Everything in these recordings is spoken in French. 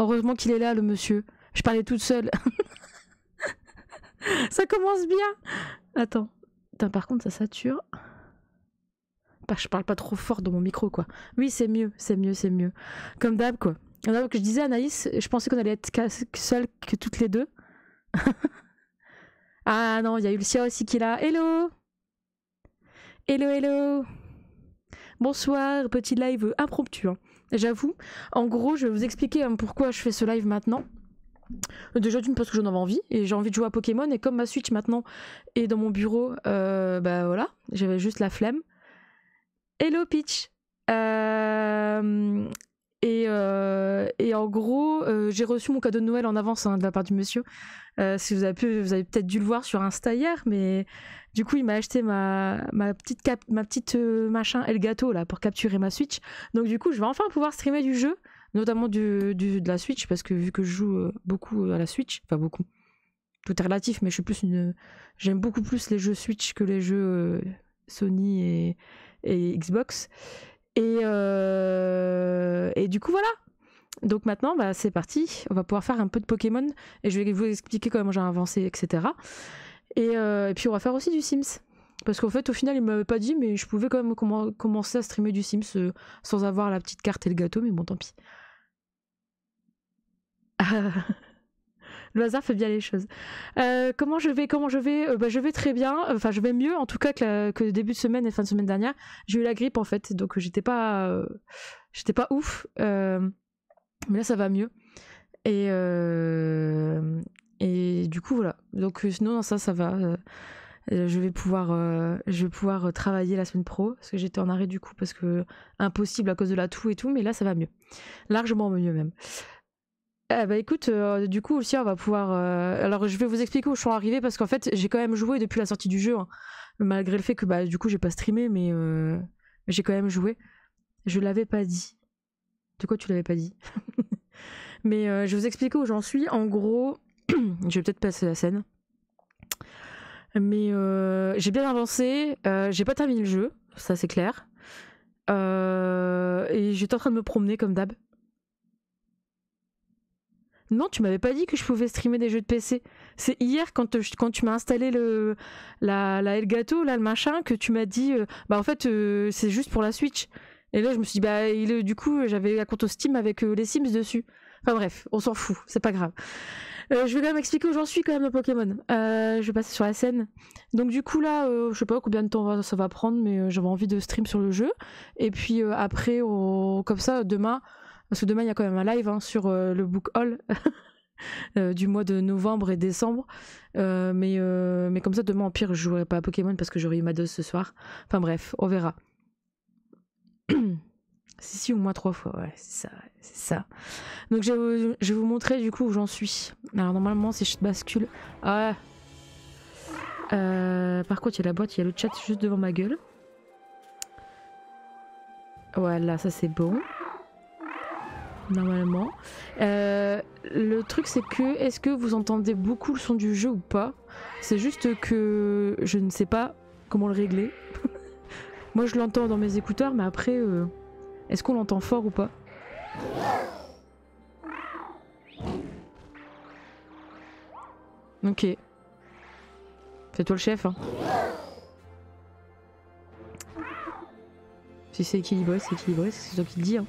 Heureusement qu'il est là, le monsieur. Je parlais toute seule. Ça commence bien. Attends. Putain, par contre, ça sature. Je parle pas trop fort dans mon micro, quoi. Oui, c'est mieux, c'est mieux, c'est mieux. Comme d'hab, quoi. Alors que je disais à Anaïs, je pensais qu'on allait être seules que toutes les deux. Ah non, il y a Ulcia aussi qui est là. Hello. Hello, hello. Bonsoir, petit live impromptu. Hein. J'avoue, en gros, je vais vous expliquer pourquoi je fais ce live maintenant. Déjà d'une parce que j'en avais envie et j'ai envie de jouer à Pokémon et comme ma Switch maintenant est dans mon bureau, bah voilà, j'avais juste la flemme. Hello Peach. Et en gros, j'ai reçu mon cadeau de Noël en avance de la part du monsieur. Si vous avez peut-être dû le voir sur Insta hier, mais du coup il m'a acheté ma petite machin Elgato là pour capturer ma Switch. Donc du coup je vais enfin pouvoir streamer du jeu, notamment de la Switch parce que vu que je joue beaucoup à la Switch, enfin beaucoup, tout est relatif, mais j'aime beaucoup plus les jeux Switch que les jeux Sony et Xbox. Et du coup voilà. Donc maintenant bah, c'est parti, on va pouvoir faire un peu de Pokémon et je vais vous expliquer comment j'ai avancé, etc. Et puis on va faire aussi du Sims. Parce qu'en fait au final il m'avait pas dit mais je pouvais quand même commencer à streamer du Sims sans avoir la petite carte et le gâteau, mais bon tant pis. Le hasard fait bien les choses. Comment je vais bah, je vais très bien. Enfin, je vais mieux en tout cas que début de semaine et fin de semaine dernière. J'ai eu la grippe en fait, donc j'étais pas ouf. Mais là, ça va mieux. Et du coup, voilà. Donc sinon, ça va. Je vais pouvoir travailler la semaine pro parce que j'étais en arrêt du coup parce que impossible à cause de la toux et tout. Mais là, ça va mieux. Largement mieux même. Bah écoute, du coup aussi on va pouvoir... Alors je vais vous expliquer où je suis arrivée parce qu'en fait j'ai quand même joué depuis la sortie du jeu, hein. Malgré le fait que bah du coup j'ai pas streamé mais j'ai quand même joué. Je l'avais pas dit. De quoi tu l'avais pas dit? Mais je vais vous expliquer où j'en suis. En gros, je vais peut-être passer la scène. Mais j'ai bien avancé, j'ai pas terminé le jeu, ça c'est clair. Et j'étais en train de me promener comme d'hab. Non, tu m'avais pas dit que je pouvais streamer des jeux de PC. C'est hier quand tu m'as installé la Elgato, là, le machin, que tu m'as dit bah en fait c'est juste pour la Switch. Et là je me suis dit bah du coup j'avais un compte Steam avec les Sims dessus. Enfin bref, on s'en fout, c'est pas grave. Je vais quand même expliquer où j'en suis quand même dans Pokémon. Je vais passer sur la scène. Donc du coup là, je sais pas combien de temps ça va prendre, mais j'avais envie de stream sur le jeu. Et puis après, comme ça, demain... Parce que demain, il y a quand même un live hein, sur le Book Haul du mois de novembre et décembre. Mais comme ça, demain, en pire, je jouerai pas à Pokémon parce que j'aurai eu ma dose ce soir. Enfin bref, on verra. Si, au moins 3 fois, ouais, c'est ça. Donc je vais vous montrer du coup où j'en suis. Alors normalement, si je bascule... Ah. Par contre, il y a la boîte, il y a le chat juste devant ma gueule. Voilà, ça c'est bon. Normalement. Le truc c'est que est-ce que vous entendez beaucoup le son du jeu ou pas? C'est juste que je ne sais pas comment le régler. Moi je l'entends dans mes écouteurs mais après est-ce qu'on l'entend fort ou pas? Ok. Fais-toi le chef hein. Si c'est équilibré, c'est toi qui le dis hein.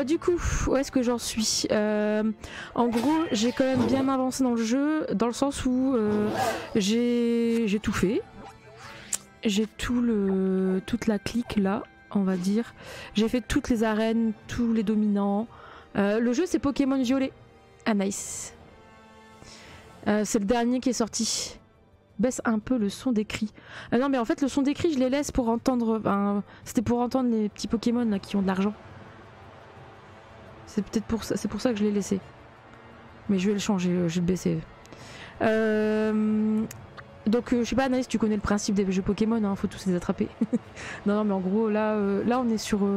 Du coup, où est-ce que j'en suis? En gros, j'ai quand même bien avancé dans le jeu, dans le sens où j'ai tout fait. J'ai toute la clique là, on va dire. J'ai fait toutes les arènes, tous les dominants. Le jeu c'est Pokémon Violet. Ah nice. C'est le dernier qui est sorti. Baisse un peu le son des cris. Non mais en fait le son des cris je les laisse pour entendre... C'était pour entendre les petits Pokémon là, qui ont de l'argent. C'est peut-être pour ça, c'est pour ça que je l'ai laissé. Mais je vais le changer, je vais le baisser. Donc je sais pas Anaïs, tu connais le principe des jeux Pokémon, hein, faut tous les attraper. non mais en gros là on est sur...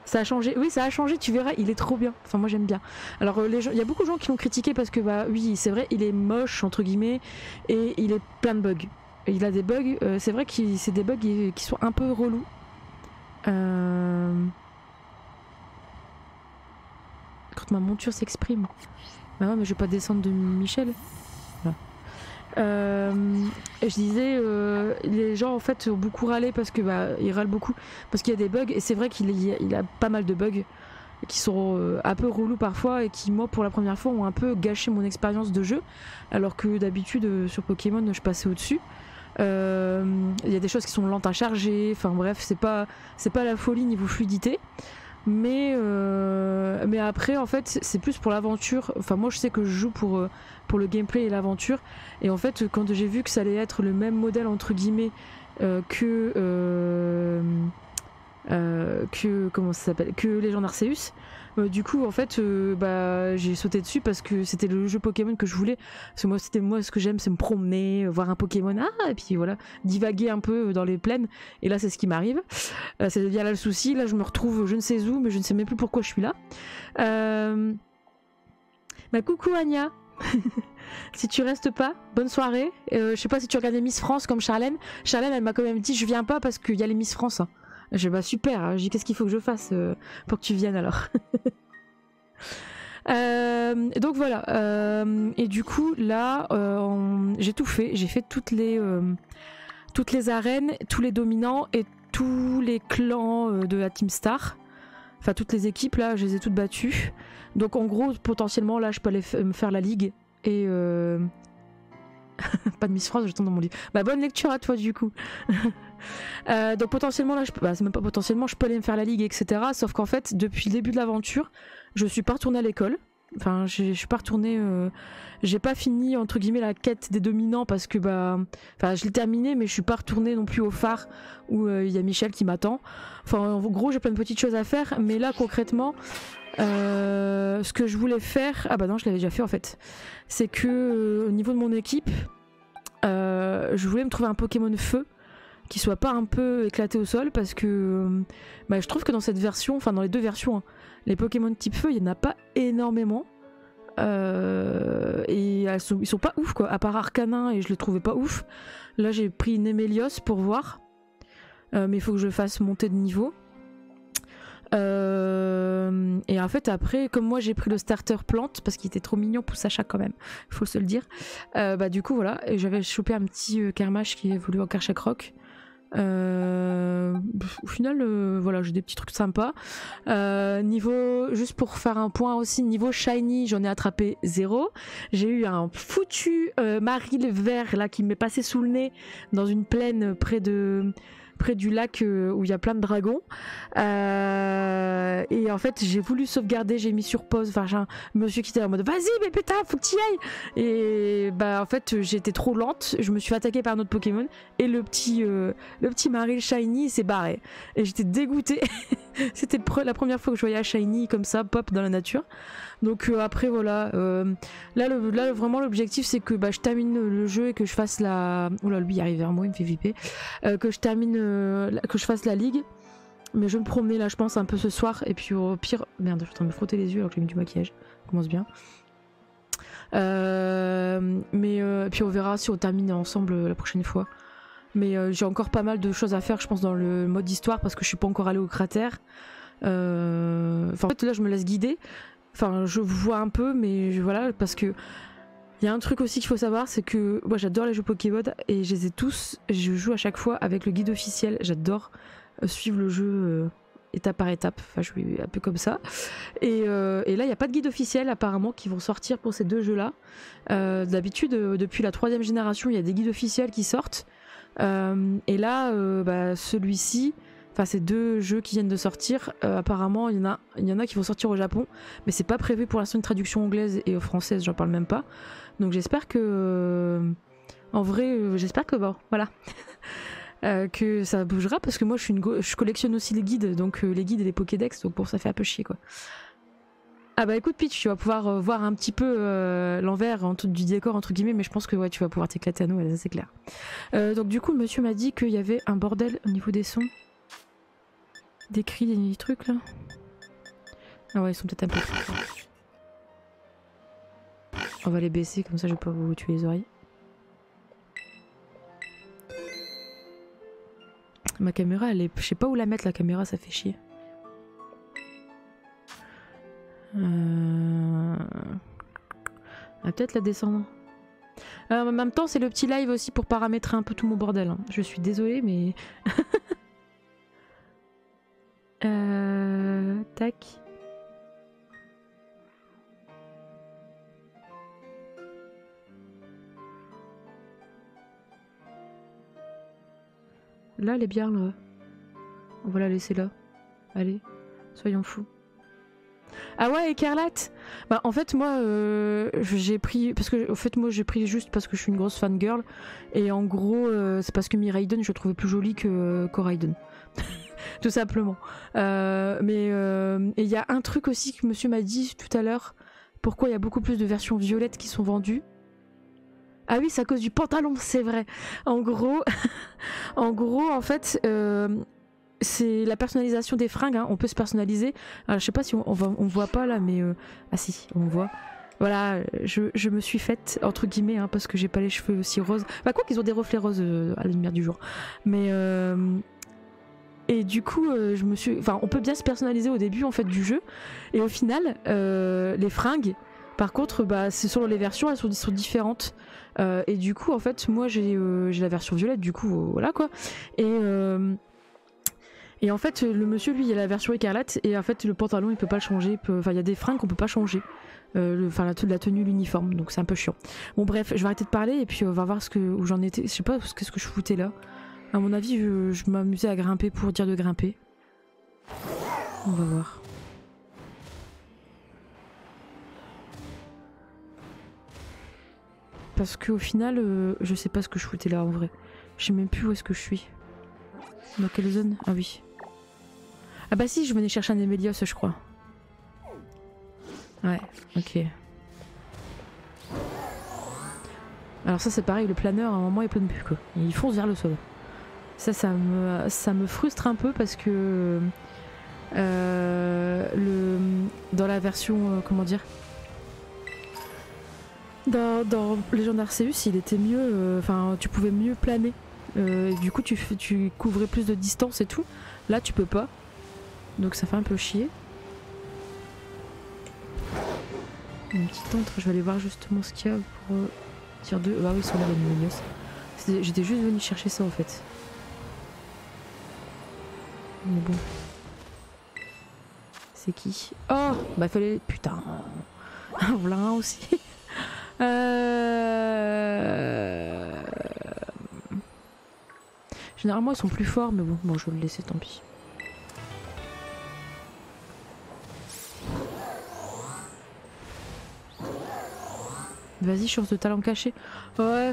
Ça a changé, oui ça a changé, tu verras, il est trop bien. Enfin moi j'aime bien. Alors il y a beaucoup de gens qui l'ont critiqué parce que bah oui c'est vrai il est moche entre guillemets et il est plein de bugs. Et il a des bugs, c'est vrai que c'est des bugs qui sont un peu relous. quand ma monture s'exprime. Bah ouais, mais je vais pas descendre de Michel. Voilà. Je disais, les gens en fait ont beaucoup râlé parce que bah ils râlent beaucoup parce qu'il y a des bugs et c'est vrai qu'il a pas mal de bugs qui sont un peu relous parfois et qui moi pour la première fois ont un peu gâché mon expérience de jeu alors que d'habitude sur Pokémon je passais au-dessus. Il y a des choses qui sont lentes à charger, enfin bref c'est pas la folie niveau fluidité. Mais après en fait c'est plus pour l'aventure, enfin moi je sais que je joue pour le gameplay et l'aventure et en fait quand j'ai vu que ça allait être le même modèle entre guillemets que comment ça s'appelle, que Legend Arceus, du coup en fait bah j'ai sauté dessus parce que c'était le jeu Pokémon que je voulais, parce que moi ce que j'aime c'est me promener, voir un Pokémon et puis voilà divaguer un peu dans les plaines et là c'est ce qui m'arrive. C'est bien là le souci, là je me retrouve je ne sais où mais je ne sais même plus pourquoi je suis là. Bah coucou Anya. Si tu restes pas, bonne soirée. Je sais pas si tu regardais Miss France comme Charlène. Charlène elle m'a quand même dit je viens pas parce qu'il y a les Miss France. J'ai bah super, j'ai dit qu'est-ce qu'il faut que je fasse pour que tu viennes alors. Donc voilà, et du coup là j'ai tout fait, j'ai fait toutes les arènes, tous les dominants et tous les clans de la Team Star. Enfin toutes les équipes là, je les ai toutes battues. Donc en gros potentiellement là je peux aller me faire la ligue et pas de Miss France, je tombe dans mon livre. Bah bonne lecture à toi du coup. Donc potentiellement là, c'est même pas potentiellement, je peux aller me faire la ligue, etc. Sauf qu'en fait, depuis le début de l'aventure, je suis pas retournée à l'école. Enfin, je suis pas retournée. J'ai pas fini entre guillemets la quête des dominants parce que enfin, je l'ai terminée, mais je suis pas retournée non plus au phare où il y a Michel qui m'attend. Enfin, en gros, j'ai plein de petites choses à faire, mais là concrètement, ce que je voulais faire, ah bah non, je l'avais déjà fait en fait. C'est que au niveau de mon équipe, je voulais me trouver un Pokémon feu qui soit pas un peu éclaté au sol parce que je trouve que dans cette version, enfin dans les deux versions, hein, les Pokémon type feu, il y en a pas énormément et ils sont pas ouf quoi, à part Arcanin et je le trouvais pas ouf. Là j'ai pris une Emelios pour voir, mais il faut que je fasse monter de niveau. Et en fait après comme moi j'ai pris le starter plante parce qu'il était trop mignon pour Sacha quand même, faut se le dire, du coup voilà, et j'avais chopé un petit Kermash qui évolue en Karchakroc. Au final voilà, j'ai des petits trucs sympas. Niveau, juste pour faire un point aussi, niveau shiny j'en ai attrapé 0. J'ai eu un foutu Maril vert là qui m'est passé sous le nez dans une plaine près du lac où il y a plein de dragons, et en fait j'ai voulu sauvegarder, j'ai mis sur pause, enfin j'ai un monsieur qui était en mode vas-y mais putain faut que tu y ailles, et en fait j'étais trop lente, je me suis attaquée par un autre Pokémon et le petit Maril Shiny s'est barré et j'étais dégoûtée. C'était la première fois que je voyais un Shiny comme ça pop dans la nature. Donc après voilà, là vraiment l'objectif c'est que je termine le jeu et que je fasse la... Oula lui il arrive vers moi, il me fait vipper. Que je termine, que je fasse la ligue. Mais je vais me promener là je pense un peu ce soir et puis au pire... Merde, je suis en train de me frotter les yeux alors que j'ai mis du maquillage. Ça commence bien. Puis on verra si on termine ensemble la prochaine fois. Mais j'ai encore pas mal de choses à faire je pense dans le mode histoire parce que je suis pas encore allée au cratère. En fait là je me laisse guider. Enfin je vois un peu mais voilà parce que il y a un truc aussi qu'il faut savoir, c'est que moi j'adore les jeux Pokémon et je les ai tous, je joue à chaque fois avec le guide officiel, j'adore suivre le jeu étape par étape, enfin je suis un peu comme ça. Et là il n'y a pas de guide officiel apparemment qui vont sortir pour ces deux jeux là. D'habitude depuis la 3e génération il y a des guides officiels qui sortent. Et là celui-ci, enfin ces deux jeux qui viennent de sortir, apparemment il y en a qui vont sortir au Japon, mais c'est pas prévu pour l'instant une traduction anglaise et française, j'en parle même pas. Donc j'espère que en vrai j'espère que bon voilà que ça bougera parce que moi je collectionne aussi les guides, donc les guides et les Pokédex, donc bon ça fait un peu chier quoi. Ah bah écoute Peach, tu vas pouvoir voir un petit peu l'envers du décor entre guillemets, mais je pense que ouais tu vas pouvoir t'éclater à Noël, ça c'est clair. Donc du coup le monsieur m'a dit qu'il y avait un bordel au niveau des sons, des cris, des trucs là. Ah ouais ils sont peut-être un peu forts. On va les baisser comme ça je vais pas vous tuer les oreilles. Ma caméra elle est... Je sais pas où la mettre la caméra, ça fait chier. va peut-être la descendre. En même temps, c'est le petit live aussi pour paramétrer un peu tout mon bordel. Hein. Je suis désolée, mais... Tac. Là, elle est bien, là. On va la laisser là. Allez, soyons fous. Ah ouais, Écarlate. Bah en fait moi j'ai pris parce que en fait moi j'ai pris juste parce que je suis une grosse fangirl et en gros c'est parce que Miraiden je la trouvais plus jolie que Coraiden. Tout simplement. Mais il y a un truc aussi que monsieur m'a dit tout à l'heure, pourquoi il y a beaucoup plus de versions violettes qui sont vendues. Ah oui, c'est à cause du pantalon, c'est vrai. En gros en fait c'est la personnalisation des fringues, hein. On peut se personnaliser. Alors, je sais pas si on voit pas là, mais ah si, on voit. Voilà, je me suis faite entre guillemets, hein, parce que j'ai pas les cheveux aussi roses. Bah quoi qu'ils ont des reflets roses à la lumière du jour. Mais et du coup, je me suis, enfin, on peut bien se personnaliser au début en fait du jeu, et au final, les fringues, par contre, bah c'est selon les versions, elles sont différentes. Et du coup, en fait, moi j'ai la version violette, du coup, voilà quoi. Et en fait, le monsieur, lui, il a la version écarlate, et en fait, le pantalon, il peut pas le changer. Enfin, il y a des fringues qu'on peut pas changer. Enfin, la tenue, l'uniforme, donc c'est un peu chiant. Bon, bref, je vais arrêter de parler, et puis on va voir où j'en étais. Je sais pas qu'est-ce que je foutais là. À mon avis, je m'amusais à grimper pour dire de grimper. On va voir. Parce qu'au final, je sais pas ce que je foutais là, en vrai. Je sais même plus où est-ce que je suis. Dans quelle zone? Ah oui. Ah bah si, je venais chercher un Emelios, je crois. Ouais, ok. Alors ça c'est pareil, le planeur à un moment il plane plus quoi. Il fonce vers le sol. Ça me frustre un peu parce que dans la version comment dire, dans Legend Arceus il était mieux, enfin tu pouvais mieux planer. Du coup tu couvrais plus de distance et tout. Là tu peux pas. Donc ça fait un peu chier. Une petite entre, je vais aller voir justement ce qu'il y a pour dire de... Ah oui, ils sont là les Minions. J'étais juste venue chercher ça en fait. Mais bon. C'est qui? Oh bah fallait... Putain. Voilà un aussi. Généralement ils sont plus forts mais bon je vais le laisser, tant pis. Vas-y, chance de talent caché. Ouais.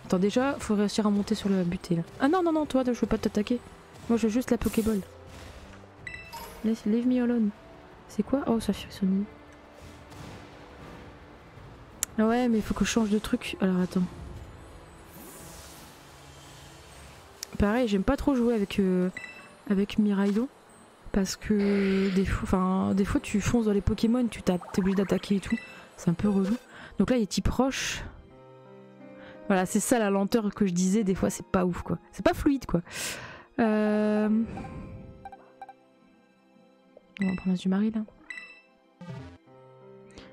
Attends, déjà, faut réussir à monter sur le buté là. Ah non, non, non, toi, je veux pas t'attaquer. Moi, je veux juste la Pokéball. Leave me alone. C'est quoi? Oh, ça frissonne. Ah ouais, mais il faut que je change de truc. Alors, attends. Pareil, j'aime pas trop jouer avec Miraidon. Parce que des fois, tu fonces dans les Pokémon, t'es obligé d'attaquer et tout. C'est un peu relou. Donc là, il est type roche. Voilà, c'est ça la lenteur que je disais. Des fois, c'est pas ouf, quoi. C'est pas fluide, quoi. On va prendre du mari, là.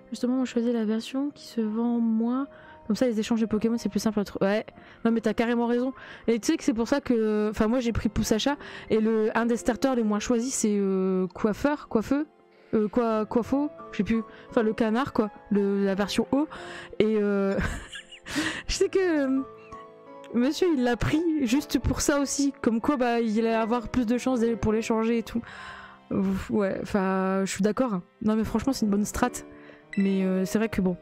Justement, on choisit la version qui se vend moins. Comme ça, les échanges de Pokémon, c'est plus simple à trouver. Ouais, non, mais t'as carrément raison. Et tu sais que c'est pour ça que... Enfin, moi, j'ai pris Poussacha. Et un des starters les moins choisis, c'est Coiffeux. Coiffo, je sais plus, enfin le canard quoi, la version haut. Et je sais que monsieur il l'a pris juste pour ça aussi, comme quoi bah il allait avoir plus de chances pour l'échanger et tout. Ouais, enfin je suis d'accord, hein. Non mais franchement c'est une bonne strat, mais c'est vrai que bon.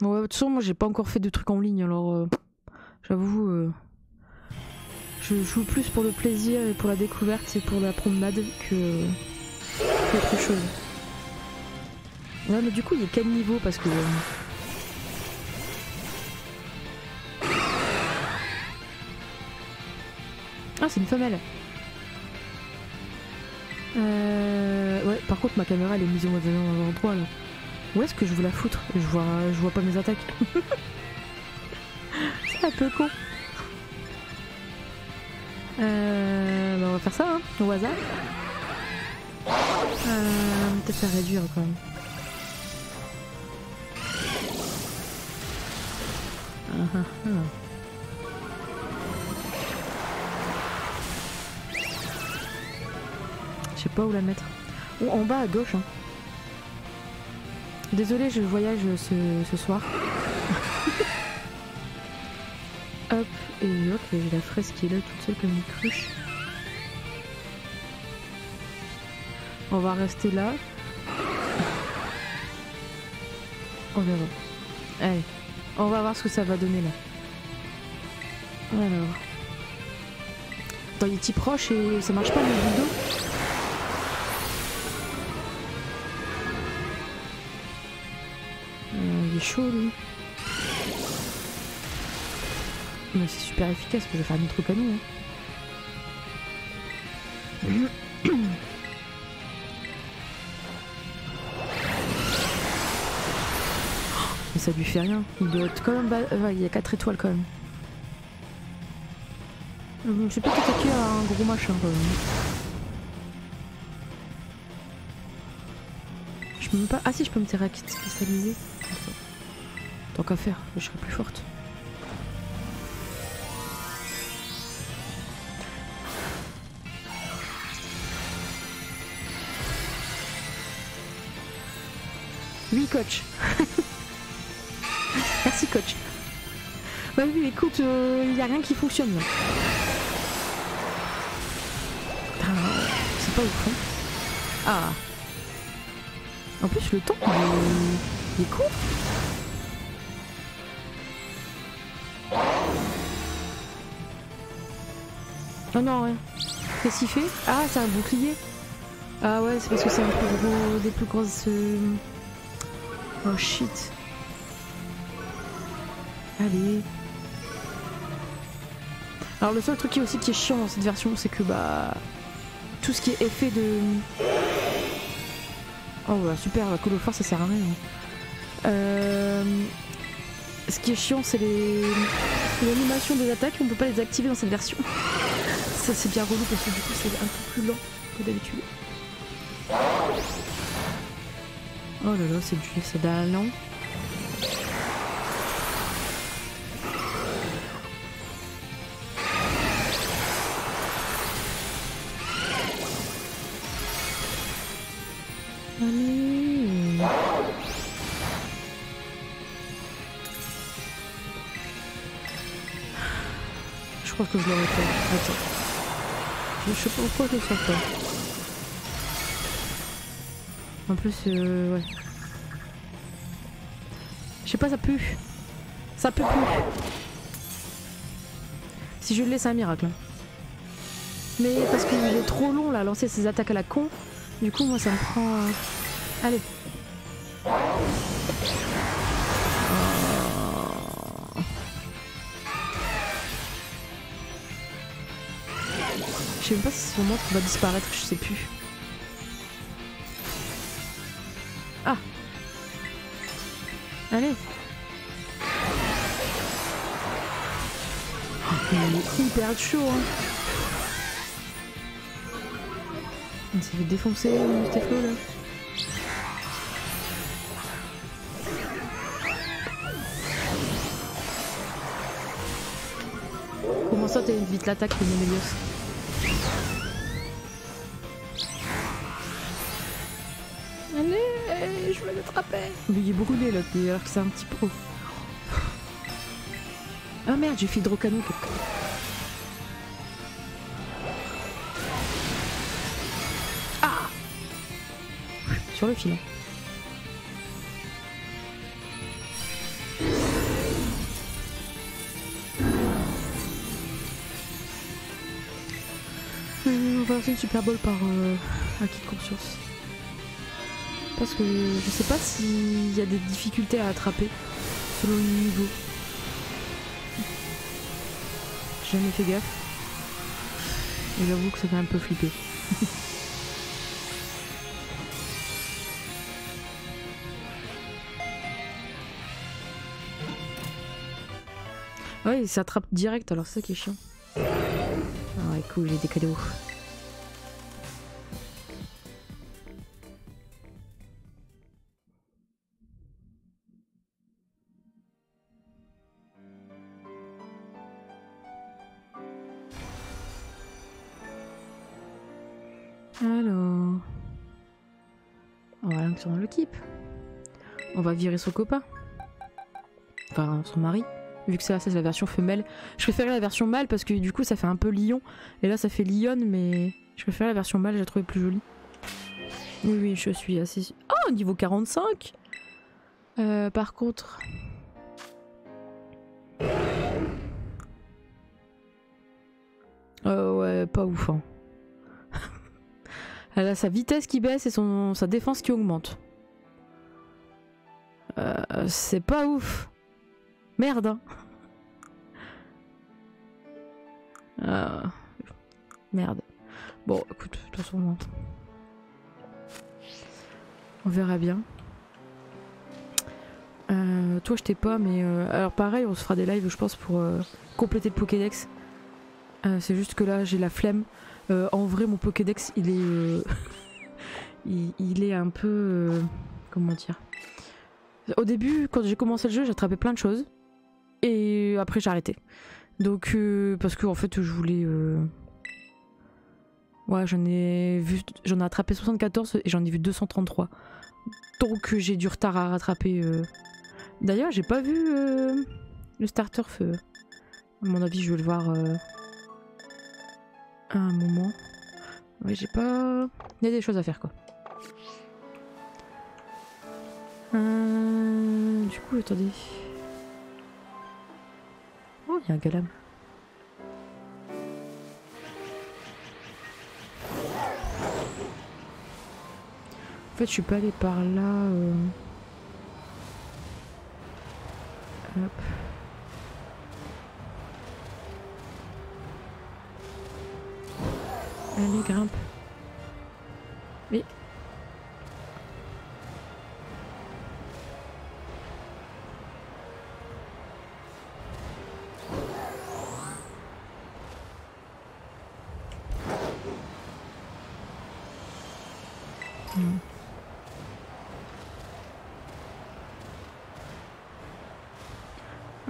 Ouais, de toute façon, moi j'ai pas encore fait de trucs en ligne, alors j'avoue, je joue plus pour le plaisir et pour la découverte et pour la promenade que autre chose. Ouais, mais du coup, il y a quel niveau? Parce que. Ah, c'est une femelle! Ouais, par contre, ma caméra elle est mise au mauvais endroit là. Où est-ce que je veux la foutre? Je vois pas mes attaques. Un peu con. Bah on va faire ça, hein, au hasard. Peut-être la réduire quand même. Je sais pas où la mettre. Oh, en bas à gauche. Hein. Désolée, je voyage ce soir. Hop, et hop, j'ai la fraise qui est là toute seule comme une cruche. On va rester là. On verra. Allez, on va voir ce que ça va donner là. Alors. Attends, il est petit proche et ça marche pas le bulldo. Il est chaud lui. Mais c'est super efficace, je vais faire un nitro canon. Hein. Mais ça lui fait rien. Il doit être quand même bas. Ouais, il y a 4 étoiles quand même. Je sais pas t'attaquer à un gros machin quand même. Je peux même pas. Ah si, je peux me cristalliser. Tant qu'à faire, je serai plus forte. Oui, coach. Merci, coach. Ouais, oui, écoute, il n'y a rien qui fonctionne là. C'est pas ouf, hein. Ah. En plus, le temps, il est court. Oh non, rien. Qu'est-ce qu'il fait? Ah, c'est un bouclier. Ah ouais, c'est parce que c'est un plus gros, des plus grosses... Oh shit. Allez. Alors le seul truc qui est chiant dans cette version, c'est que bah... tout ce qui est effet de... Oh bah super, la Call of Force ça sert à rien. Ce qui est chiant, c'est l'animation des attaques, on peut pas les activer dans cette version. Ça c'est bien relou parce que du coup c'est un peu plus lent que d'habitude. Oh là là, c'est d'un lent. Allez. Je crois que je l'aurais fait. Attends. Je sais pas pourquoi je le fais pas. En plus, ouais. Je sais pas, ça pue. Ça pue plus. Si je le laisse, c'est un miracle. Mais parce qu'il est trop long là, à lancer ses attaques à la con. Du coup, moi, ça me prend... Allez. Oh. Je sais même pas si son monstre va disparaître, je sais plus. Ah. Allez. Oh, il est hyper chaud, hein. Il s'est fait défoncer, Stéphlo, là. Comment ça, t'as vite l'attaque, le Némélios? Allez, je vais l'attraper. Mais il est brûlé, là, alors que c'est un petit peu... Ah merde, j'ai fait hydrocanon. Ah, sur le fil. On va lancer une Super Bowl par acquis de conscience. Parce que je sais pas s'il y a des difficultés à attraper selon le niveau. J'ai jamais fait gaffe. Et j'avoue que ça fait un peu flipper. Ouais, il s'attrape direct, alors c'est ça qui est chiant. Ah ouais, cool, j'ai des cadeaux. Alors... On va l'inclure dans l'équipe. On va virer son copain. Enfin, son mari. Vu que ça c'est la version femelle. Je préférais la version mâle parce que du coup ça fait un peu lion. Et là ça fait lionne, mais je préfère la version mâle, j'ai trouvé plus jolie. Oui, oui, je suis assez... Oh, niveau 45 par contre... ouais, pas ouf, hein. Elle a sa vitesse qui baisse et sa défense qui augmente. C'est pas ouf. Merde, hein. Merde. Bon, écoute, de toute façon, on verra bien. Toi, je t'ai pas, mais... alors pareil, on se fera des lives, je pense, pour compléter le Pokédex. C'est juste que là, j'ai la flemme. En vrai, mon Pokédex, il est... il est un peu... comment dire? Au début, quand j'ai commencé le jeu, j'attrapais plein de choses. Et après, j'ai arrêté. Donc, parce que en fait, je voulais... Ouais, j'en ai attrapé 74 et j'en ai vu 233. Donc, j'ai du retard à rattraper. D'ailleurs, j'ai pas vu le starter feu. À mon avis, je vais le voir à un moment. Ouais, j'ai pas... Il y a des choses à faire, quoi. Du coup, attendez. Oh, il y a un Galam. En fait, je suis pas allée par là. Hop. Allez, grimpe. Mais...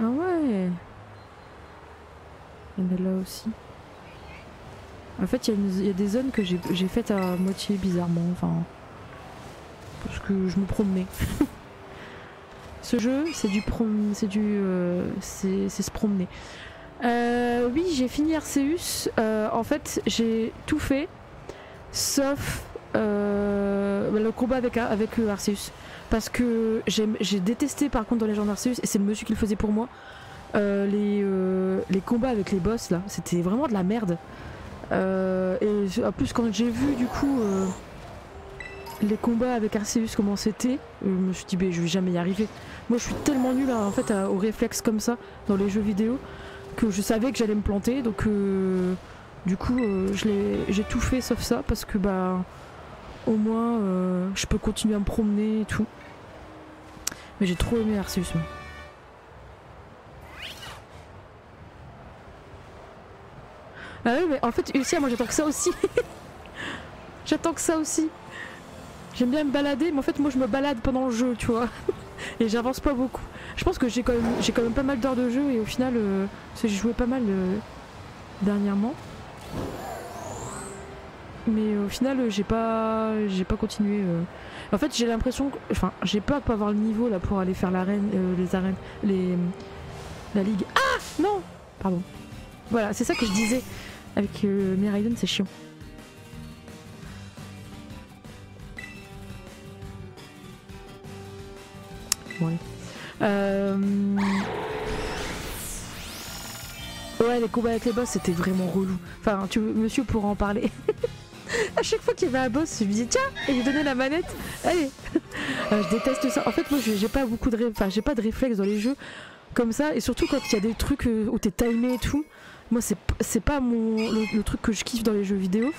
Ah ouais. Il y en a là aussi. En fait, il y a des zones que j'ai faites à moitié bizarrement, enfin... Parce que je me promenais. Ce jeu, c'est se promener. Oui, j'ai fini Arceus. En fait, j'ai tout fait, sauf le combat avec Arceus. Parce que j'ai détesté par contre dans les gens d'Arceus, et c'est le monsieur qui le faisait pour moi, les combats avec les boss là, c'était vraiment de la merde. Et en plus quand j'ai vu du coup les combats avec Arceus comment c'était, je me suis dit bah, je vais jamais y arriver. Moi je suis tellement nulle en fait aux réflexes comme ça dans les jeux vidéo que je savais que j'allais me planter, donc du coup j'ai tout fait sauf ça parce que bah au moins je peux continuer à me promener et tout. Mais j'ai trop aimé Arceus. Ah oui, mais en fait, Lucia, moi j'attends que ça aussi. J'attends que ça aussi. J'aime bien me balader, mais en fait, moi je me balade pendant le jeu, tu vois. Et j'avance pas beaucoup. Je pense que j'ai quand même pas mal d'heures de jeu, et au final, parce que j'ai joué pas mal dernièrement. Mais au final, j'ai pas continué. En fait, j'ai l'impression que. Enfin, j'ai peur de pas avoir le niveau là pour aller faire l'arène, les arènes. La ligue. Ah non. Pardon. Voilà, c'est ça que je disais. Avec Miraidon, c'est chiant. Ouais. Ouais, les combats avec les boss, c'était vraiment relou. Enfin, monsieur pourra en parler. À chaque fois qu'il y avait un boss, je lui disais tiens, et lui donnais la manette. Allez. Je déteste ça. En fait, moi, j'ai pas beaucoup de, j'ai pas de réflexes dans les jeux comme ça, et surtout quand il y a des trucs où t'es timé et tout. Moi, c'est pas le truc que je kiffe dans les jeux vidéo.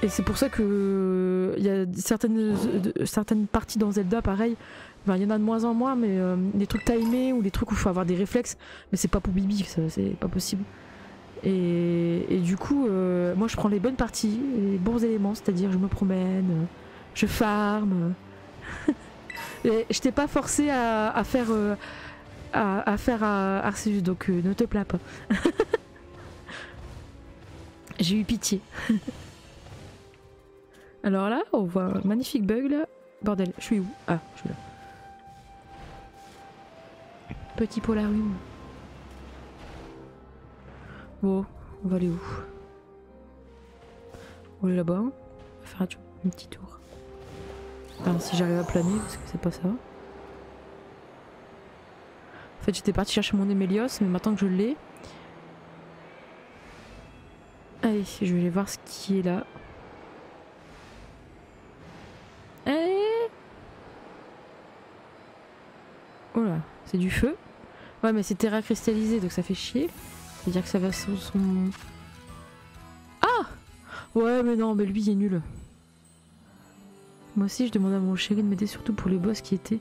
Et c'est pour ça que il y a certaines parties dans Zelda, pareil, Enfin, il y en a de moins en moins, mais des trucs timés ou des trucs où il faut avoir des réflexes, mais c'est pas pour Bibi, c'est pas possible. Et du coup, moi je prends les bonnes parties, les bons éléments, c'est-à-dire je me promène, je farm. Et je t'ai pas forcé à faire Arceus, donc ne te plains pas. J'ai eu pitié. Alors là, on voit un magnifique bug là. Bordel, je suis où? Ah, je suis là. Petit polarium. Bon, on va aller où? On va aller là-bas. On va faire un petit tour. Enfin, si j'arrive à planer, parce que c'est pas ça. En fait, j'étais partie chercher mon Emelios, mais maintenant que je l'ai... Allez, je vais aller voir ce qui est là. Oh là, c'est du feu. Ouais, mais c'est terra cristallisé, donc ça fait chier. C'est-à-dire que ça va son... Ah! Ouais, mais non, mais lui, il est nul. Moi aussi, je demande à mon chéri de m'aider surtout pour le boss qui était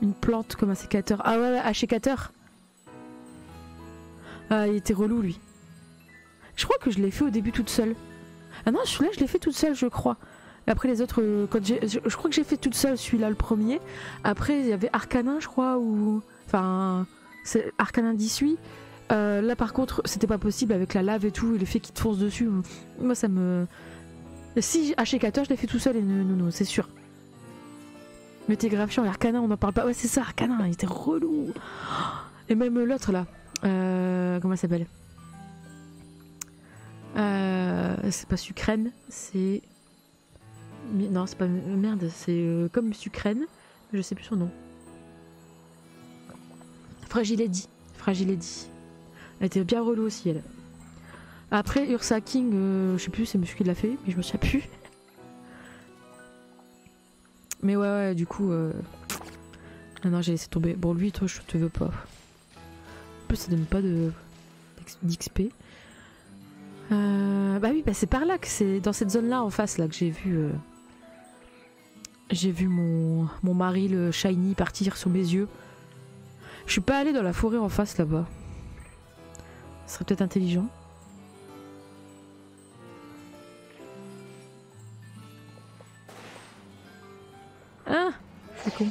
une plante comme un sécateur. Ah ouais, un sécateur. Ah, il était relou, lui. Je crois que je l'ai fait au début toute seule. Ah non, celui-là, je l'ai fait toute seule, je crois. Et après, les autres, je crois que j'ai fait toute seule celui-là, le premier. Après, il y avait Arcanin, je crois, ou... Enfin, c'est Arcanin 18. Là, par contre, c'était pas possible avec la lave et tout, et le fait qu'il te fonce dessus. Moi, ça me... Si, H4, je l'ai fait tout seul, et non, c'est sûr. Mais t'es grave chiant, et Arcanin, on en parle pas. Ouais, c'est ça, Arcanin, il était relou. Et même l'autre, là. Comment elle s'appelle? C'est pas Sucrène, c'est... Non, c'est pas... Merde, c'est comme Sucrène, mais je sais plus son nom. Fragiledy. Elle était bien relou aussi, elle. Après, Ursa King, je sais plus, c'est monsieur qui l'a fait, mais je me souviens plus. Mais ouais, du coup... Non, j'ai laissé tomber. Bon, lui, toi, je te veux pas. En plus, ça donne pas d'XP. Bah oui, bah c'est par là que c'est dans cette zone là en face là que j'ai vu mon mari le shiny partir sous mes yeux. Je suis pas allée dans la forêt en face là-bas. Ce serait peut-être intelligent. Ah, c'est con.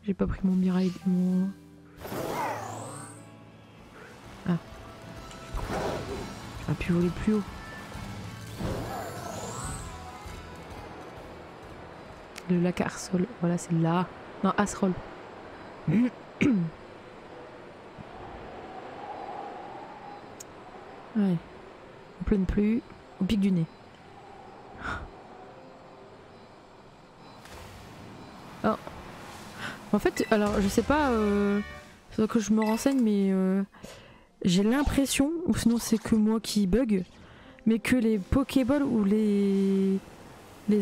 J'ai pas pris mon Mirai. Ah. J'aurais pu voler plus haut. Le lac Arsol. Voilà, c'est là. Non, Asrol. Ouais. En pleine pluie, au pic du nez. Oh. En fait, alors je sais pas, faudrait que je me renseigne, mais j'ai l'impression, ou sinon c'est que moi qui bug, mais que les Pokéballs ou les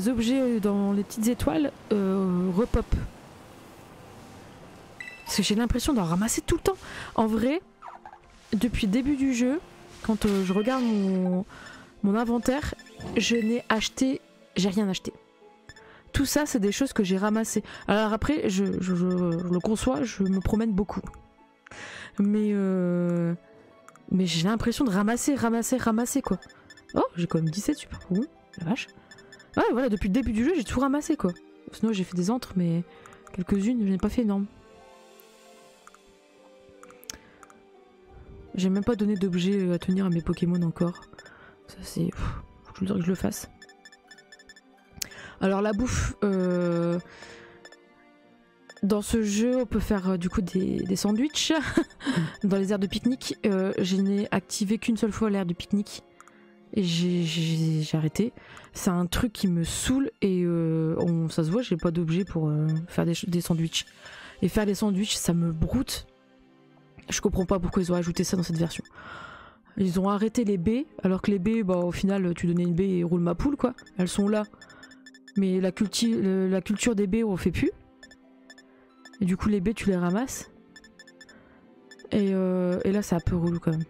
objets dans les petites étoiles repop. Parce que j'ai l'impression d'en ramasser tout le temps. En vrai, depuis le début du jeu, quand je regarde mon inventaire, je n'ai acheté... J'ai rien acheté. Tout ça, c'est des choses que j'ai ramassées. Alors après, je le conçois, je me promène beaucoup. Mais j'ai l'impression de ramasser quoi. Oh, j'ai quand même 17 super cool. La vache. Ouais, voilà, depuis le début du jeu, j'ai tout ramassé quoi. Sinon, j'ai fait des antres, mais quelques-unes, je n'ai pas fait énorme. J'ai même pas donné d'objet à tenir à mes Pokémon encore. Ça, c'est... Faut que je le fasse. Alors, la bouffe... Dans ce jeu, on peut faire du coup des sandwichs dans les aires de pique-nique. Je n'ai activé qu'une seule fois l'aire de pique-nique. Et j'ai arrêté. C'est un truc qui me saoule et ça se voit, j'ai pas d'objet pour faire des sandwichs. Et faire des sandwichs, ça me broute. Je comprends pas pourquoi ils ont ajouté ça dans cette version. Ils ont arrêté les baies, alors que les baies, bah, au final, tu donnais une baie et roule ma poule, quoi. Elles sont là. Mais la culture des baies, on fait plus. Et du coup, les baies, tu les ramasses. Et là, c'est un peu relou quand même.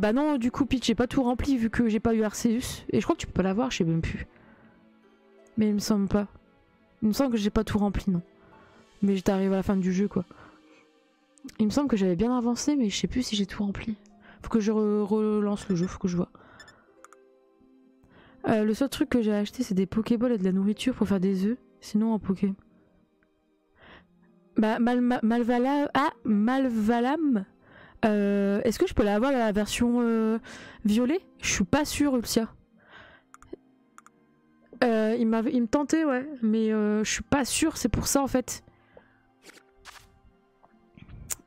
Bah non, du coup, Peach, j'ai pas tout rempli vu que j'ai pas eu Arceus. Et je crois que tu peux pas l'avoir, je sais même plus. Mais il me semble pas. Il me semble que j'ai pas tout rempli, non. Mais j'étais arrivé à la fin du jeu, quoi. Il me semble que j'avais bien avancé, mais je sais plus si j'ai tout rempli. Faut que je relance le jeu, faut que je vois. Le seul truc que j'ai acheté, c'est des Pokéballs et de la nourriture pour faire des œufs. Sinon, en Poké. Bah, Malvalam. Est-ce que je peux l'avoir la version violet? Je suis pas sûre, Ulcia. Il me tentait, ouais. Mais je suis pas sûre, c'est pour ça en fait.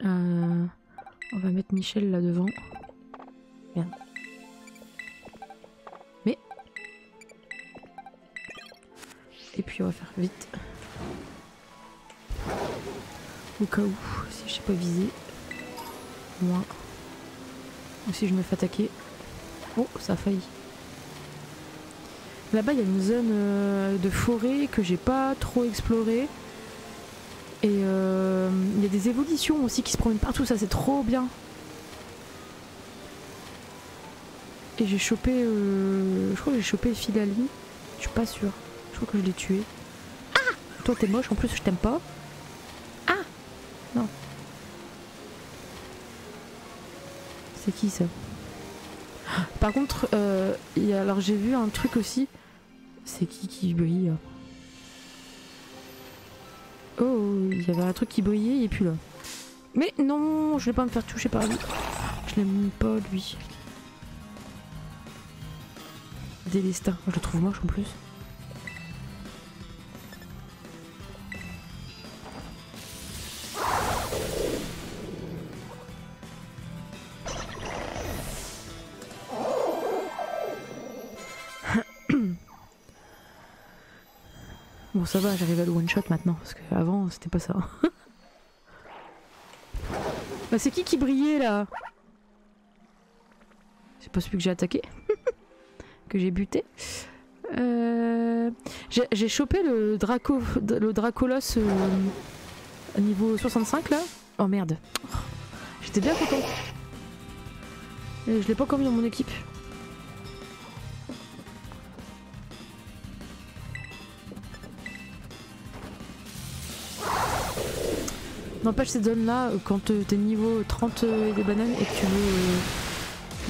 On va mettre Michel là devant. Merde. Mais. Et puis on va faire vite. Au cas où, si je sais pas viser. Moi. Ou si je me fais attaquer. Oh, ça a failli. Là-bas, il y a une zone de forêt que j'ai pas trop explorée. Et il y a des évolutions aussi qui se promènent partout, ça c'est trop bien. Et j'ai chopé... je crois que j'ai chopé Philali. Je suis pas sûre. Je crois que je l'ai tué. Ah! Toi t'es moche, en plus je t'aime pas. Ah! Non. C'est qui ça? Par contre, alors j'ai vu un truc aussi. C'est qui brille? Oh, il y avait un truc qui brillait, il est plus là. Mais non, je vais pas me faire toucher par lui. Je l'aime pas lui. Délestin, je le trouve moche en plus. Bon ça va, j'arrive à le one shot maintenant, parce qu'avant c'était pas ça. Bah c'est qui brillait là? C'est pas celui que j'ai attaqué. Que j'ai buté. J'ai chopé le Dracolos niveau 65 là. Oh merde. J'étais bien content. Et je l'ai pas encore mis dans mon équipe. N'empêche cette zone là, quand t'es niveau 30 et des bananes et que tu veux...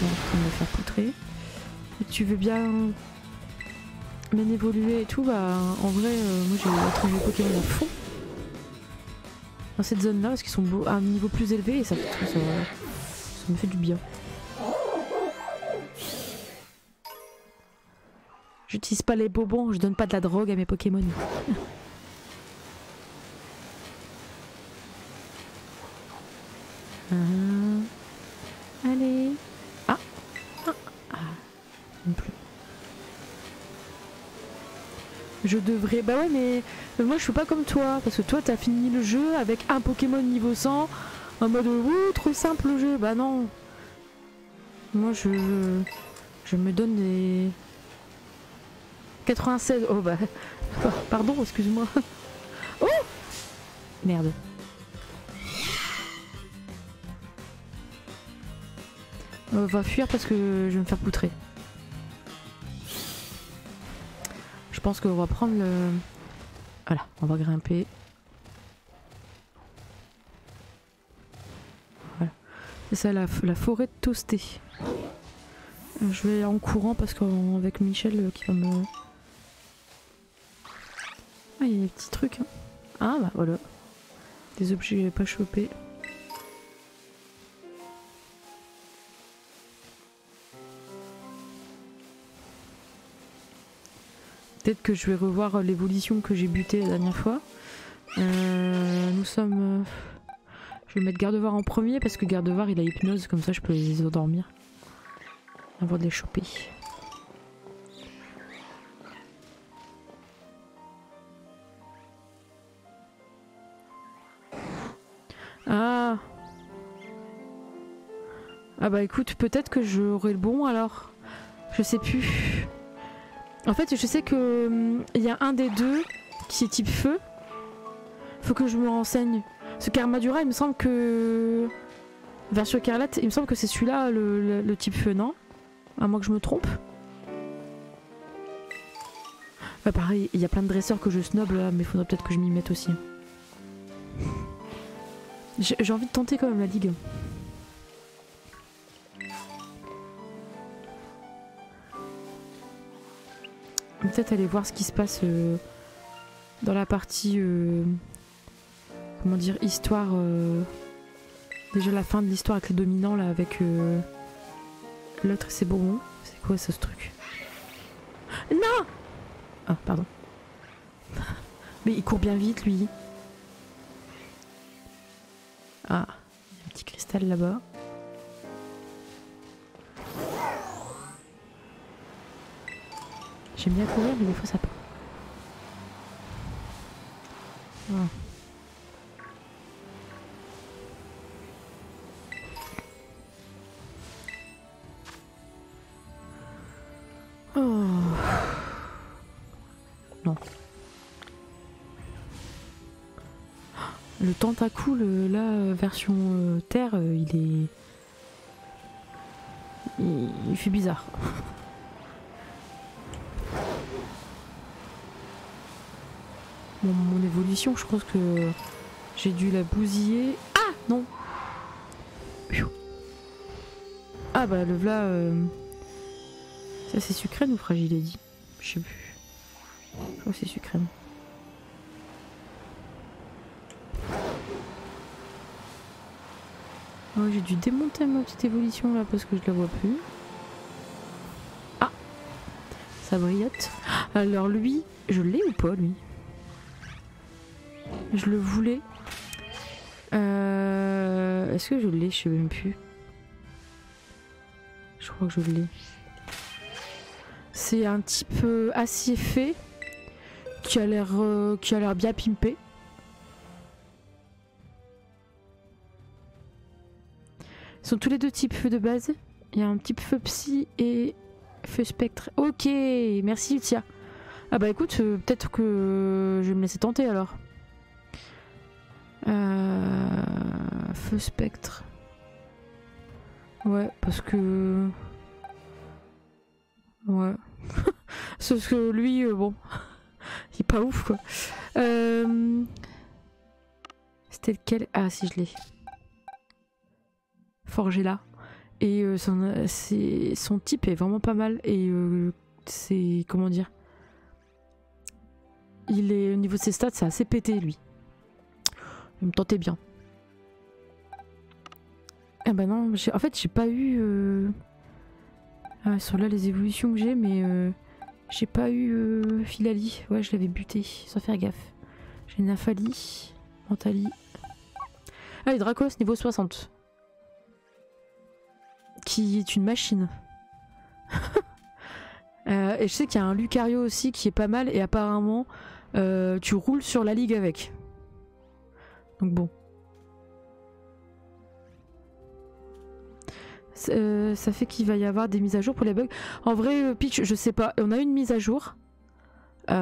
non, je vais me faire poutrer. Et que tu veux bien évoluer et tout, bah en vrai, moi j'ai entraîné les Pokémon à fond. Dans cette zone là, parce qu'ils sont à un niveau plus élevé et ça me fait du bien. J'utilise pas les bonbons, je donne pas de la drogue à mes Pokémon. Allez. Ah. Non plus. Je devrais... Bah ouais mais moi je suis pas comme toi. Parce que toi t'as fini le jeu avec un Pokémon niveau 100. En mode ouh trop simple le jeu. Bah non. Moi je me donne des... 96. Oh bah... Pardon, excuse-moi. Oh merde. On va fuir parce que je vais me faire poutrer. Je pense qu'on va prendre le... Voilà, on va grimper. Voilà. C'est ça la forêt de toasté. Je vais en courant parce qu'avec Michel qui va me... Ah, il y a des petits trucs. Hein. Ah bah voilà. Des objets que j'avais pas chopés. Peut-être que je vais revoir l'évolution que j'ai butée la dernière fois. Nous sommes... Je vais mettre Gardevoir en premier parce que Gardevoir il a hypnose, comme ça je peux les endormir. Avant de les choper. Ah. Ah bah écoute, peut-être que j'aurai le bon alors. Je sais plus. En fait, je sais que y a un des deux qui est type feu. Faut que je me renseigne. Ce Karmadura, il me semble que... Version écarlate, il me semble que c'est celui-là, le type feu, non? À moins que je me trompe. Bah pareil, il y a plein de dresseurs que je snob là, mais faudrait peut-être que je m'y mette aussi. J'ai envie de tenter quand même la ligue. Peut-être aller voir ce qui se passe dans la partie comment dire, histoire, déjà la fin de l'histoire avec les dominants là, avec l'autre c'est bon. C'est quoi ça, ce truc? Non! Ah pardon. Mais il court bien vite lui. Ah, il y a un petit cristal là-bas. J'aime bien courir, mais des fois ça peut. Ah. Oh. Non. Le tentacule, là, version terre, il est... Il fait bizarre. Bon, mon évolution, je pense que j'ai dû la bousiller. Ah non. Ah bah le v'là... Ça c'est sucrène ou fragile, dit? Je sais plus. Je crois que c'est sucrène. Oh, j'ai dû démonter ma petite évolution là parce que je la vois plus. Ah, ça brillote. Alors lui, je l'ai ou pas lui? Je le voulais. Est-ce que je l'ai? Je sais même plus. Je crois que je l'ai. C'est un type acier fait qui a l'air bien pimpé. Ils sont tous les deux types feu de base. Il y a un type feu psy et feu spectre. Ok, merci Utia. Ah bah écoute, peut-être que je vais me laisser tenter alors. Feu spectre. Ouais, parce que... Ouais. Sauf que lui, bon... il est pas ouf quoi. C'était lequel? Ah si, je l'ai. Forgé là. Et son type est vraiment pas mal. Et c'est... Comment dire? Il est au niveau de ses stats, c'est assez pété lui. Il me tentait bien. Ah bah non, en fait j'ai pas eu... Ah, sur là les évolutions que j'ai, mais j'ai pas eu Philali. Ouais, je l'avais buté, sans faire gaffe. J'ai Nafali, Mentali. Ah, et Dracos niveau 60. Qui est une machine. Et je sais qu'il y a un Lucario aussi qui est pas mal, et apparemment tu roules sur la ligue avec. Donc bon. Ça fait qu'il va y avoir des mises à jour pour les bugs. En vrai, Peach, je sais pas. On a eu une mise à jour. Il y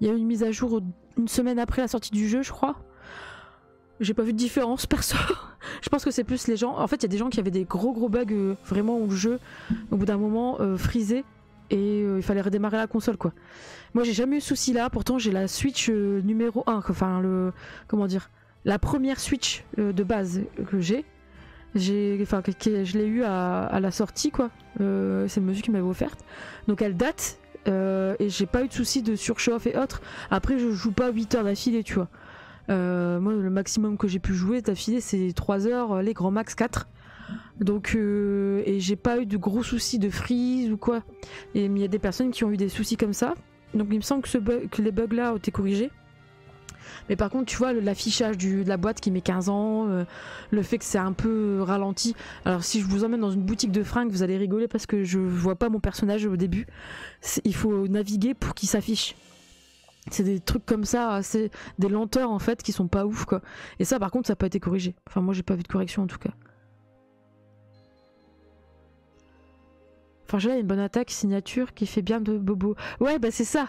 a eu une mise à jour une semaine après la sortie du jeu, je crois. J'ai pas vu de différence, perso. Je pense que c'est plus les gens... En fait, il y a des gens qui avaient des gros bugs vraiment où le jeu, au bout d'un moment, frisait. Et il fallait redémarrer la console, quoi. Moi, j'ai jamais eu ce souci-là. Pourtant, j'ai la Switch numéro 1. Enfin, comment dire, la première Switch de base que j'ai. Je l'ai eu à la sortie, quoi. C'est le monsieur qui m'avait offerte. Donc elle date et j'ai pas eu de soucis de surchauffe et autres. Après, je joue pas 8 heures d'affilée, tu vois. Moi, le maximum que j'ai pu jouer d'affilée, c'est 3 heures, les grands max 4. Donc, et j'ai pas eu de gros soucis de freeze ou quoi. Et il y a des personnes qui ont eu des soucis comme ça. Donc il me semble que les bugs là ont été corrigés. Mais par contre, tu vois, l'affichage de la boîte qui met 15 ans, le fait que c'est un peu ralenti. Alors si je vous emmène dans une boutique de fringues, vous allez rigoler parce que je vois pas mon personnage au début. Il faut naviguer pour qu'il s'affiche. C'est des trucs comme ça, c'est des lenteurs en fait qui sont pas ouf, quoi. Et ça par contre, ça n'a pas été corrigé. Enfin moi j'ai pas vu de correction en tout cas. Enfin là, il y a une bonne attaque signature qui fait bien de bobo. Ouais bah c'est ça.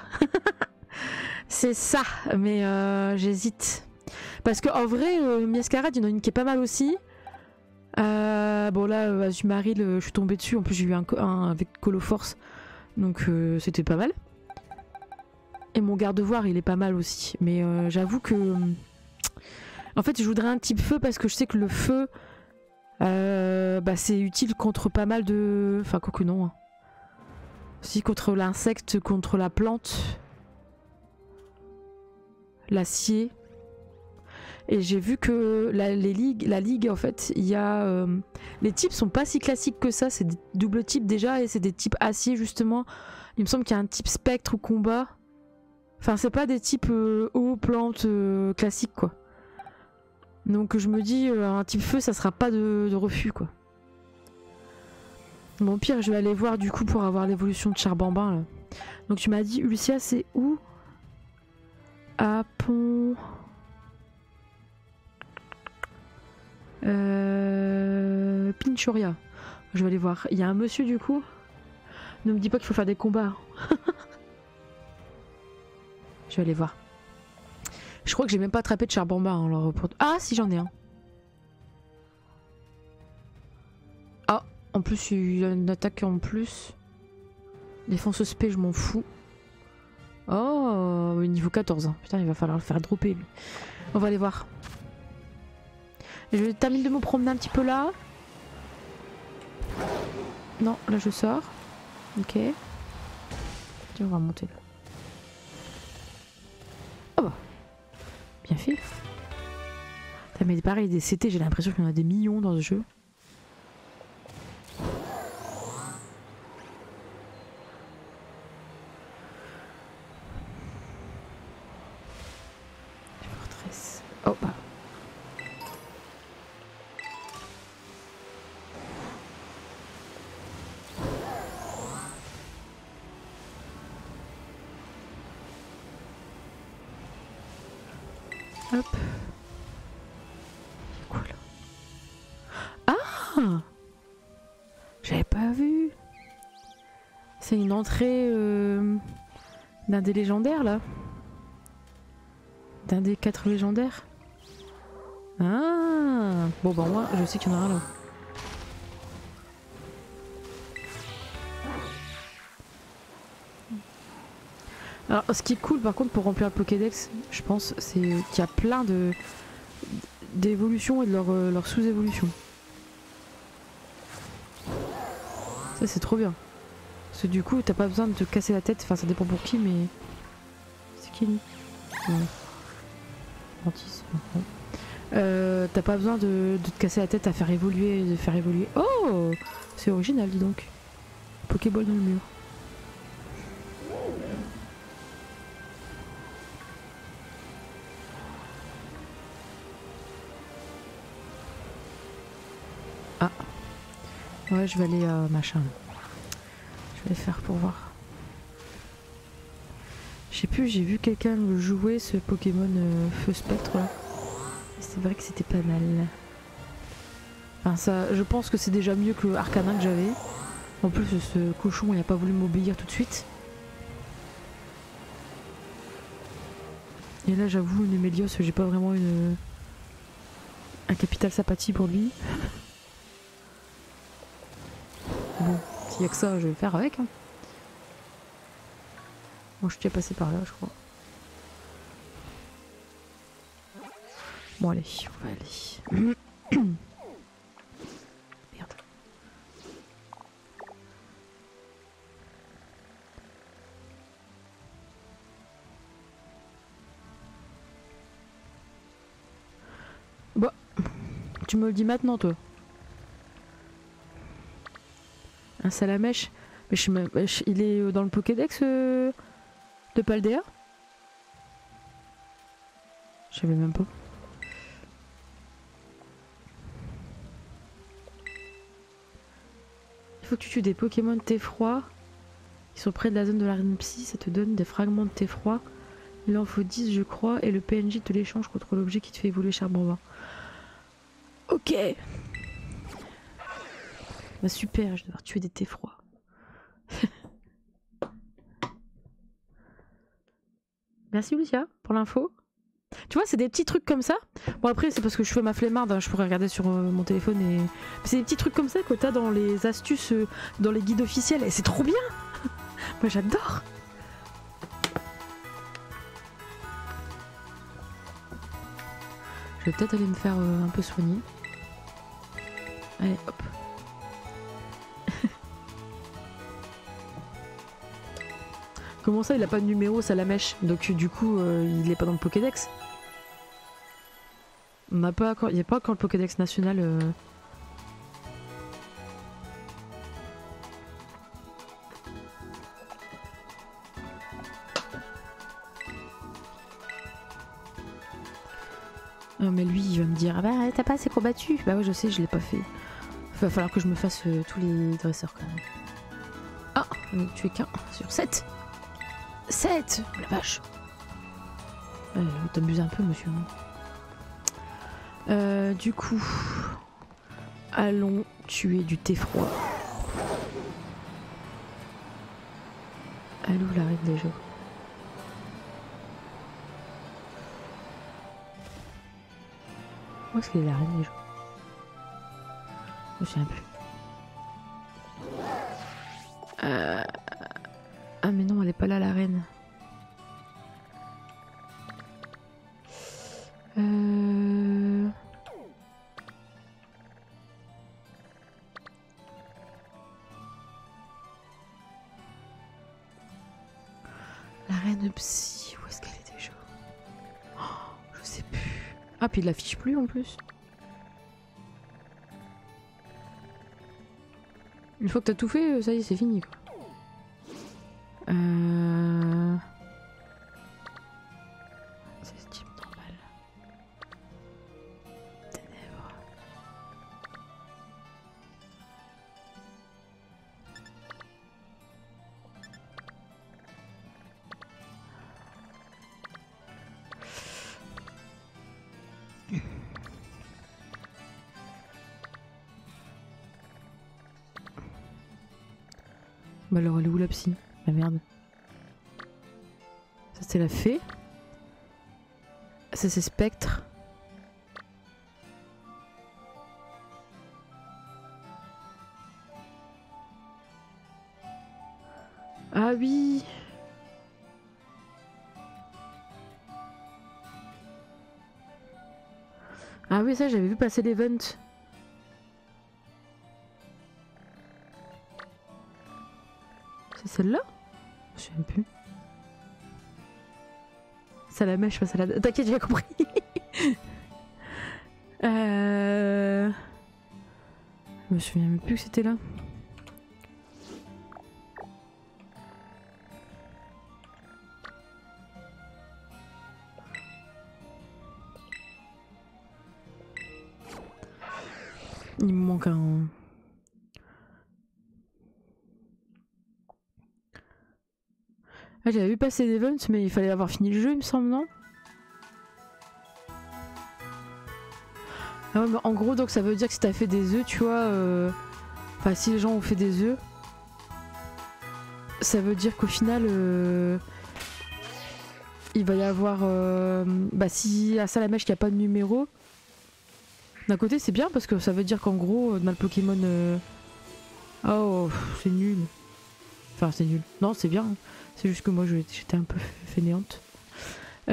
C'est ça, mais j'hésite. Parce qu'en vrai, Miascarade, il y en a une qui est pas mal aussi. Bon là, Azumarill, je suis tombée dessus. En plus, j'ai eu un avec Coloforce. Donc c'était pas mal. Et mon garde-voir il est pas mal aussi. Mais j'avoue que... En fait je voudrais un type feu parce que je sais que le feu bah, c'est utile contre pas mal de... Enfin quoique non. Hein. Aussi contre l'insecte, contre la plante. L'acier. Et j'ai vu que la ligue en fait, il y a... les types sont pas si classiques que ça, c'est des doubles types déjà et c'est des types acier justement. Il me semble qu'il y a un type spectre ou combat. Enfin c'est pas des types eau, plante classiques quoi. Donc je me dis un type feu ça sera pas de refus quoi. Bon pire je vais aller voir du coup pour avoir l'évolution de Charbambin là. Donc tu m'as dit Ulcia c'est où? À Pont... Pinchoria. Je vais aller voir. Il y a un monsieur du coup. Ne me dis pas qu'il faut faire des combats. Je vais aller voir. Je crois que j'ai même pas attrapé de Charbamba. Hein, alors pour... Ah si j'en ai un. Ah en plus il y a une attaque en plus. Défense spé je m'en fous. Oh niveau 14. Hein. Putain il va falloir le faire dropper lui. On va aller voir. Je termine de me promener un petit peu là. Non, là je sors. Ok. Tiens, on va monter là. Oh bah. Bien fait. Putain, mais pareil, des CT, j'ai l'impression qu'il y en a des millions dans ce jeu. Forteresse. Oh bah. Hop. C'est quoi là? Ah! J'avais pas vu. C'est une entrée d'un des légendaires là. D'un des 4 légendaires. Ah! Bon bah moi je sais qu'il y en a un là. Alors ce qui est cool par contre pour remplir le Pokédex, je pense, c'est qu'il y a plein d'évolutions et de leur sous-évolutions. Ça c'est trop bien. Parce que du coup t'as pas besoin de te casser la tête, enfin ça dépend pour qui mais... C'est qui lui? Mantis. T'as pas besoin de te casser la tête à faire évoluer, de faire évoluer. Oh! C'est original dis donc. Pokéball dans le mur. Ah. Ouais, je vais aller à machin. Je vais faire pour voir. Je sais plus, j'ai vu quelqu'un jouer ce Pokémon Feu Spectre là. C'est vrai que c'était pas mal. Enfin, ça, je pense que c'est déjà mieux que Arcanin que j'avais. En plus, ce cochon il a pas voulu m'obéir tout de suite. Et là, j'avoue, une Emelios, j'ai pas vraiment un capital sympathie pour lui. Bon, s'il y a que ça, je vais le faire avec. Hein. Bon, je suis déjà passé par là, je crois. Bon, allez, on va aller. Merde. Bah, tu me le dis maintenant, toi. Un Salamèche. Mais il est dans le Pokédex de Paldea? Je savais même pas. Il faut que tu tues des Pokémon T-Froid. Ils sont près de la zone de l'arène psy. Ça te donne des fragments de T-Froid. Il en faut 10 je crois. Et le PNJ te l'échange contre l'objet qui te fait évoluer Charbamba. Ok. Bah super, je vais devoir tuer des T-Froid. Merci Lucia pour l'info. Tu vois, c'est des petits trucs comme ça. Bon après c'est parce que je fais ma flemmarde, hein, je pourrais regarder sur mon téléphone et... C'est des petits trucs comme ça que t'as dans les astuces, dans les guides officiels et c'est trop bien. Moi j'adore. Je vais peut-être aller me faire un peu soigner. Allez, hop. Comment ça, il a pas de numéro, ça la mèche. Donc du coup, il est pas dans le Pokédex. On n'a pas encore, il n'y a pas encore le Pokédex national. Ah, mais lui, il va me dire, ah bah t'as pas assez combattu. Bah ouais, je sais, je l'ai pas fait. Il va falloir que je me fasse tous les dresseurs quand même. Ah, tu es qu'un sur 7. 7 la vache. T'abuses un peu, monsieur. Du coup, allons tuer du thé froid. Elle ouvre la reine déjà. Où est-ce qu'elle est la reine déjà? Je me souviens plus. Ah mais non, elle est pas là la reine. La reine psy, où est-ce qu'elle est déjà? Oh, je sais plus. Ah puis il l'affiche plus en plus. Une fois que t'as tout fait, ça y est, c'est fini quoi. C'est ce type normal. Ténèbres. Bah alors elle est où la psy? Ah merde. Ça c'est la fée. Ça c'est Spectre. Ah oui. Ah oui, ça j'avais vu passer l'event. C'est celle-là? Je sais même plus. Ça la mèche, pas ça la... T'inquiète, j'ai compris. Je me souviens même plus que c'était là. Il me manque un... Ah, j'avais vu passer l'event, mais il fallait avoir fini le jeu, il me semble, non? Ah ouais, mais en gros, donc ça veut dire que si t'as fait des œufs, tu vois... Enfin, si les gens ont fait des œufs, ça veut dire qu'au final... il va y avoir... Bah, si à Salamèche qu'il n'y a pas de numéro... D'un côté, c'est bien, parce que ça veut dire qu'en gros, dans le Pokémon... Oh, c'est nul. Enfin, c'est nul. Non, c'est bien. C'est juste que moi, j'étais un peu fainéante. Ça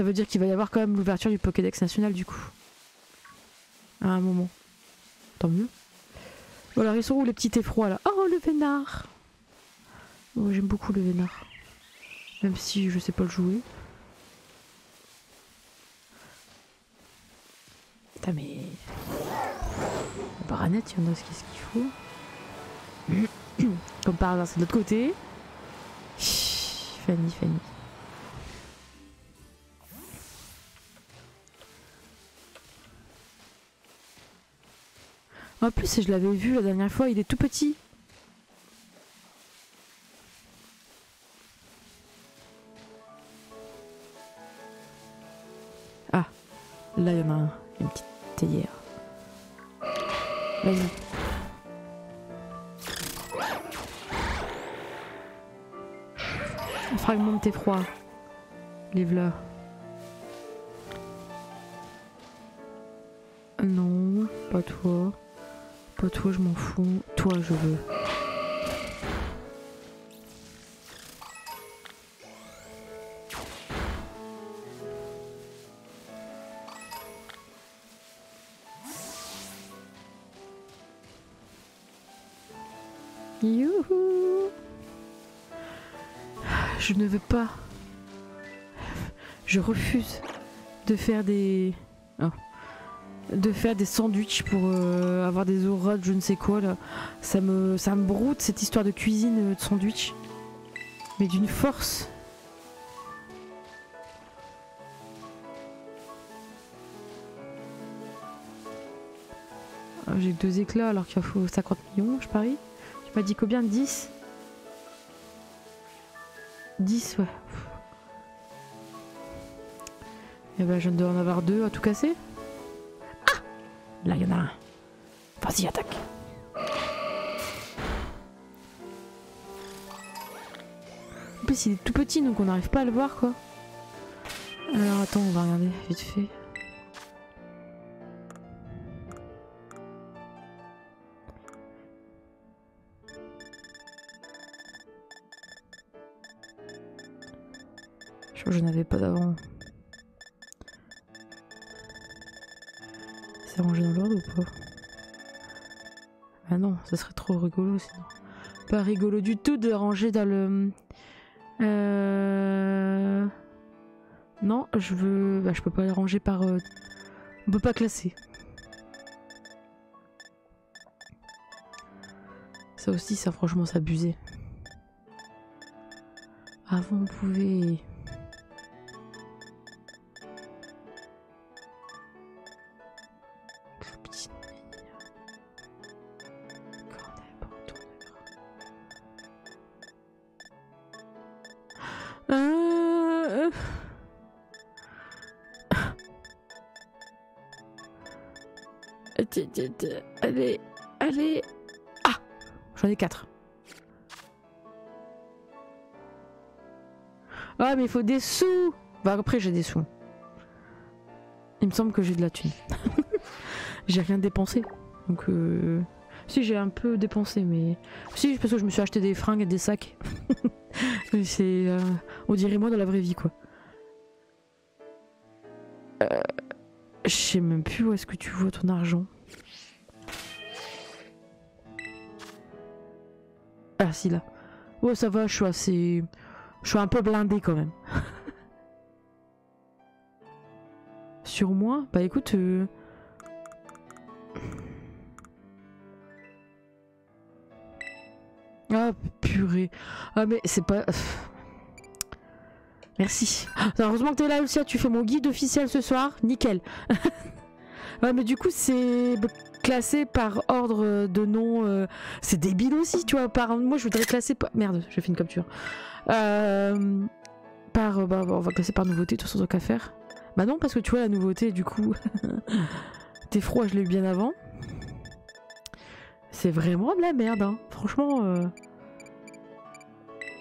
veut dire qu'il va y avoir quand même l'ouverture du Pokédex national, du coup. À un moment. Tant mieux. Bon, alors, ils sont où les petits effrois, là? Oh, le vénard! Oh, j'aime beaucoup le vénard. Même si je sais pas le jouer. Putain, mais... La baranette, il y en a ce qu'il faut. Comme par hasard, c'est de l'autre côté. Fanny. En plus, je l'avais vu la dernière fois, il est tout petit. Ah, là il y en a une petite théière. Vas-y. Un fragment de thé froid. Livre-là. Non, pas toi. Pas toi, je m'en fous. Toi, je veux. Youhou. Je ne veux pas. Je refuse de faire des... Oh. De faire des sandwichs pour avoir des auras de je ne sais quoi là. Ça me broute cette histoire de cuisine de sandwich. Mais d'une force. J'ai que 2 éclats alors qu'il faut 50 millions, je parie. Tu m'as dit combien? 10? 10, ouais. Et ben je dois en avoir 2 à tout casser. Ah! Là il y en a un. Vas-y, attaque. En plus il est tout petit donc on n'arrive pas à le voir quoi. Alors attends, on va regarder vite fait. Je crois que je n'avais pas d'avant. C'est rangé dans l'ordre ou pas? Ah non, ça serait trop rigolo sinon. Pas rigolo du tout de ranger dans le... Non, je veux... Bah, je peux pas les ranger par... On peut pas classer. Ça aussi, ça franchement, s'abuser. Avant, on pouvait... Allez, allez. Ah, j'en ai 4. Ah, mais il faut des sous. Bah après, j'ai des sous. Il me semble que j'ai de la thune. J'ai rien dépensé. Donc, si, j'ai un peu dépensé, mais... Si, parce que je me suis acheté des fringues et des sacs. C'est... On dirait moi dans la vraie vie, quoi. Je sais même plus où est-ce que tu vois ton argent. Ah si, là. Ouais, ça va, je suis assez... Je suis un peu blindée quand même. Sur moi? Bah écoute... Ah purée. Ah mais c'est pas... Merci. Heureusement que t'es là, Lucia, tu fais mon guide officiel ce soir. Nickel. Ouais mais du coup c'est... classé par ordre de nom, c'est débile aussi, tu vois. Moi, je voudrais classer par... Merde, j'ai fait une capture. Bah, on va classer par nouveauté, de toute façon, tant qu'à faire. Bah non, parce que tu vois, la nouveauté, du coup... T'es froid, je l'ai eu bien avant. C'est vraiment de la merde, hein. Franchement...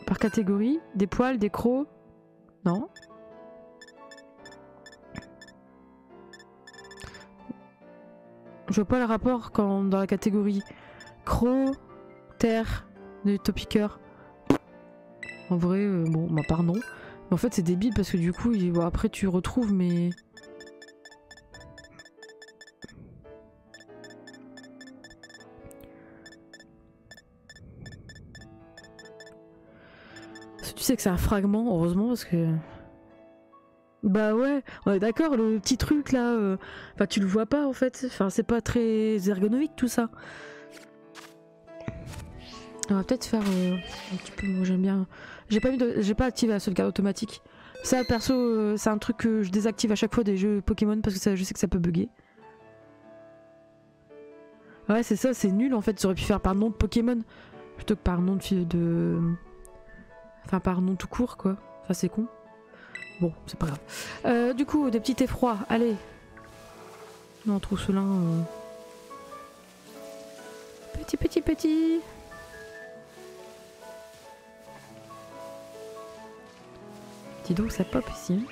Par catégorie, des poils, des crocs... Non. Je vois pas le rapport quand dans la catégorie croc, terre, de topiqueur. En vrai, bon, bah pardon. Mais en fait, c'est débile parce que du coup, bon, après tu retrouves, mais... Tu sais que c'est un fragment, heureusement, parce que... Bah ouais, on est d'accord, le petit truc là, enfin tu le vois pas en fait, enfin c'est pas très ergonomique tout ça. On va peut-être faire un petit peu, moi j'aime bien, j'ai pas activé la sauvegarde automatique. Ça perso, c'est un truc que je désactive à chaque fois des jeux Pokémon parce que ça, je sais que ça peut bugger. Ouais c'est ça, c'est nul en fait, ça aurait pu faire par nom de Pokémon plutôt que par nom de... Enfin par nom tout court quoi, ça c'est con. Bon, c'est pas grave. Du coup, des petits effrois, allez. Non, Trousselin. Petit. Dis donc, ça pop ici.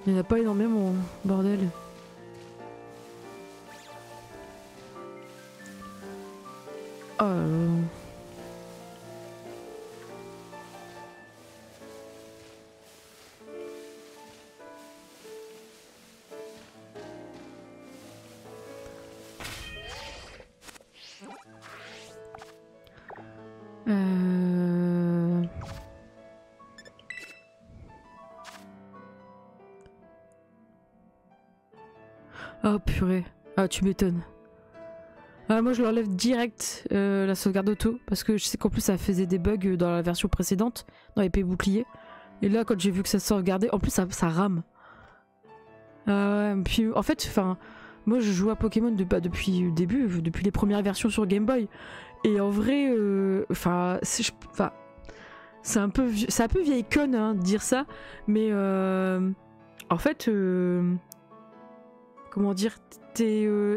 Il n'y en a pas énormément, bordel. Oh là là. Oh purée. Ah tu m'étonnes. Ah, moi je l'enlève direct la sauvegarde auto parce que je sais qu'en plus ça faisait des bugs dans la version précédente, dans l'épée bouclier. Et là quand j'ai vu que ça sauvegardait, en plus ça rame. Puis en fait, enfin, moi je joue à Pokémon depuis le début, depuis les premières versions sur Game Boy. Et en vrai, enfin, c'est un peu vieille conne hein, de dire ça, mais en fait, comment dire,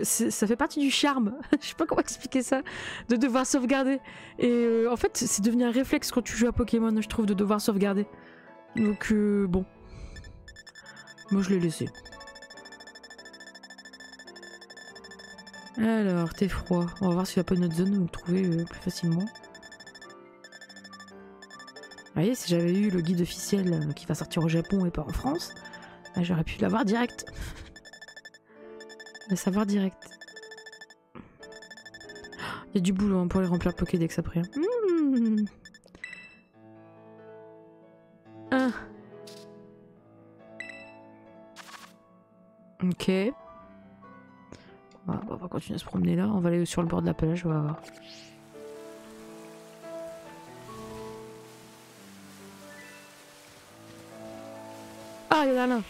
ça fait partie du charme. Je sais pas comment expliquer ça, de devoir sauvegarder. Et en fait, c'est devenu un réflexe quand tu joues à Pokémon, je trouve, de devoir sauvegarder. Donc bon, moi je l'ai laissé. Alors, t'es froid. On va voir s'il n'y a pas une autre zone où le trouver plus facilement. Vous voyez, si j'avais eu le guide officiel qui va sortir au Japon et pas en France, bah, j'aurais pu l'avoir direct. Le savoir direct. Il y a du boulot hein, pour les remplir Pokédex après. Ah. Ok. On va continuer à se promener là. On va aller sur le bord de la plage, on va voir. Ah, il y en a un.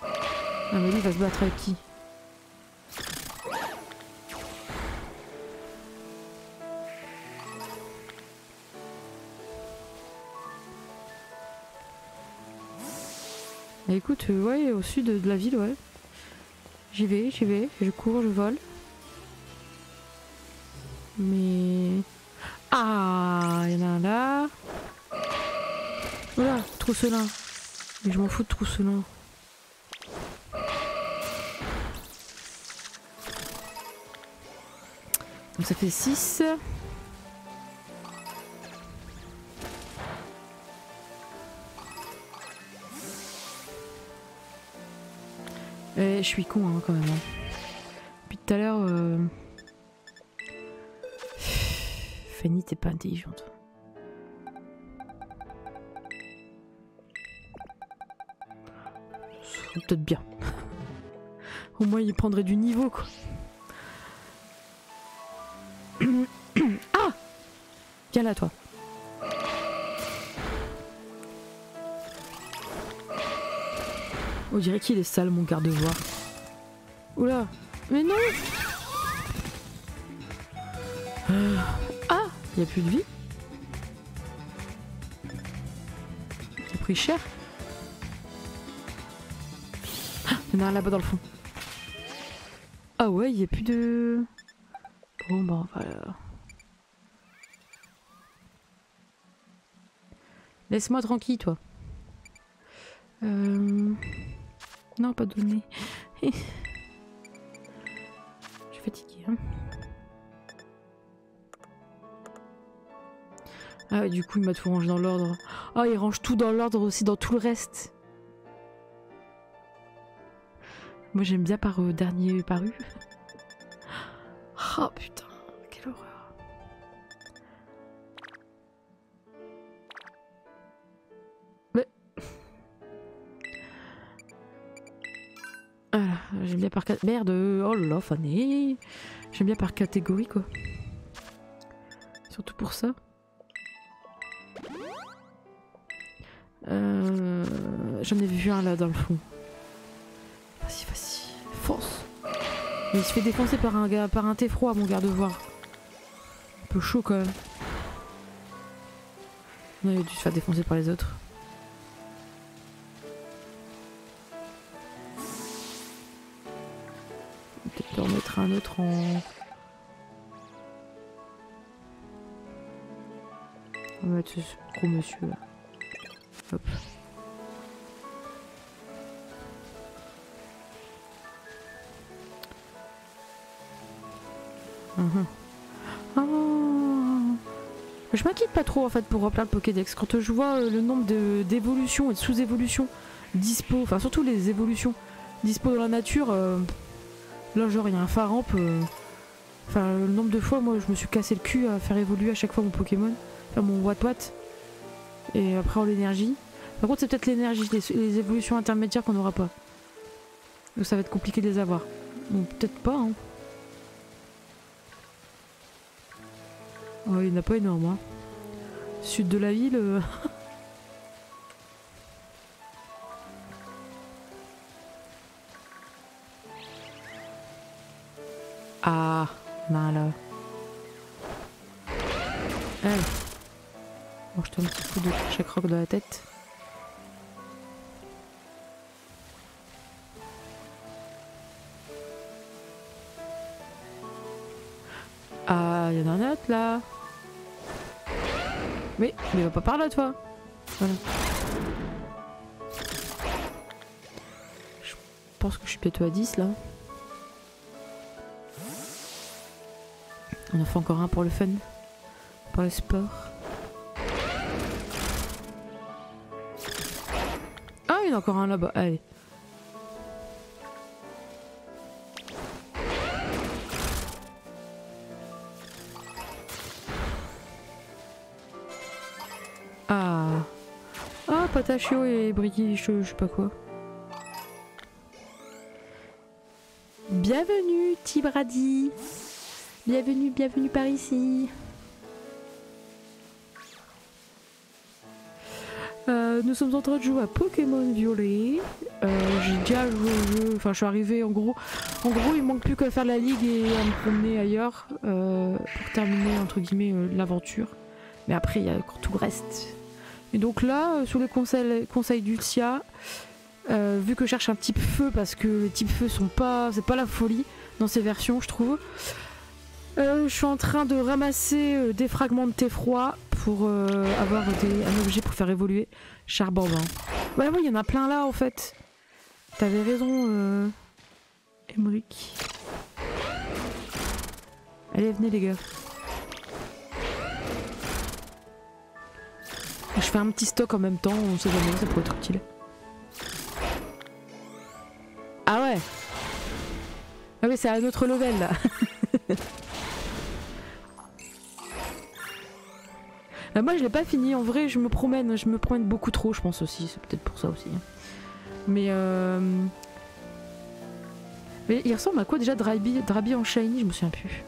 Ah, mais lui, il va se battre avec qui? Bah, écoute, ouais, au sud de la ville, ouais. J'y vais, je cours, je vole. Mais... Ah, il y en a un là. Voilà, trousselin. Mais je m'en fous de trousselin. Donc ça fait 6. Je suis con hein, quand même. Depuis tout à l'heure... Fanny, t'es pas intelligente. C'est peut-être bien. Au moins il prendrait du niveau quoi. Ah! Viens là toi. On dirait qu'il est sale mon garde-voie. Oula! Mais non! Ah! Il n'y a plus de vie? T'as pris cher? Ah, il y en a un là-bas dans le fond. Ah ouais, il n'y a plus de... Bon bah voilà. Laisse-moi tranquille toi. Non, pas donné. Je suis fatiguée. Hein. Ah ouais, du coup il m'a tout rangé dans l'ordre. Oh, il range tout dans l'ordre aussi dans tout le reste. Moi j'aime bien par dernier paru. Oh putain, quelle horreur. Mais... Voilà, j'aime bien par... Merde, oh là là, Fanny. J'aime bien par catégorie quoi. Surtout pour ça. J'en ai vu un là dans le fond. Vas-y, vas-y, fonce. Mais il se fait défoncer par un thé froid, mon garde-voie. Un peu chaud quand même. Non, il a dû se faire défoncer par les autres. Peut-être en mettre un autre en... On va mettre ce gros monsieur là. Hop. Oh. Je m'inquiète pas trop en fait pour remplir le Pokédex. Quand je vois le nombre d'évolutions et de sous-évolutions dispo, enfin surtout les évolutions dispo dans la nature, là genre il y a un Pharamp. Enfin le nombre de fois moi je me suis cassé le cul à faire évoluer à chaque fois mon Pokémon, enfin mon Watwat. Et après en l'énergie. Par contre c'est peut-être l'énergie, les évolutions intermédiaires qu'on n'aura pas. Donc ça va être compliqué de les avoir. Bon, peut-être pas, hein. Oh, il n'y en a pas énorme, hein. Sud de la ville... Ah, non là. Allez. Bon, je te donne un petit coup de chaque roc dans la tête. Ah, il y en a un autre là. Mais va pas par là, toi. Voilà. Je pense que je suis bientôt à 10 là. On en fait encore un pour le fun. Pour le sport. Ah, il y en a encore un là-bas. Allez. Ah. Ah, Patachio et Briggy, je sais pas quoi. Bienvenue, Tibradi. Bienvenue, bienvenue par ici. Nous sommes en train de jouer à Pokémon Violet. J'ai déjà joué au jeu, enfin je suis arrivée en gros. En gros, il manque plus qu'à faire la ligue et à me promener ailleurs pour terminer entre guillemets l'aventure. Mais après, il y a encore tout le reste. Et donc là, sous les conseils d'Ulcia, vu que je cherche un type feu parce que les types feu sont pas, c'est pas la folie dans ces versions, je trouve. Je suis en train de ramasser des fragments de thé froid pour avoir un objet pour faire évoluer Charbambin. Ouais, oui, il y en a plein là en fait. T'avais raison, Emmerich. Allez, venez les gars. Je fais un petit stock en même temps, on sait jamais, ça pourrait être utile. Ah ouais. Ah oui, c'est à un autre level là. Moi je l'ai pas fini, en vrai je me promène beaucoup trop je pense aussi, c'est peut-être pour ça aussi. Mais il ressemble à quoi déjà Drabi en shiny, je me souviens plus.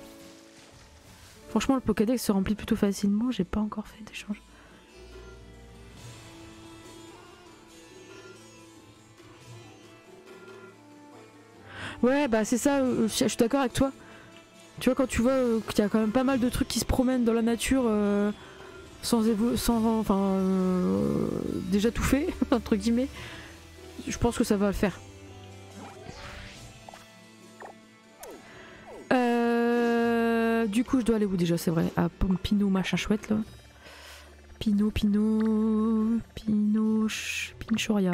Franchement le Pokédex se remplit plutôt facilement, j'ai pas encore fait d'échange. Ouais bah c'est ça, je suis d'accord avec toi. Tu vois quand tu vois qu'il y a quand même pas mal de trucs qui se promènent dans la nature déjà tout fait entre guillemets, je pense que ça va le faire. Du coup je dois aller où déjà, c'est vrai, à Pompino machin chouette là. Pinchoria.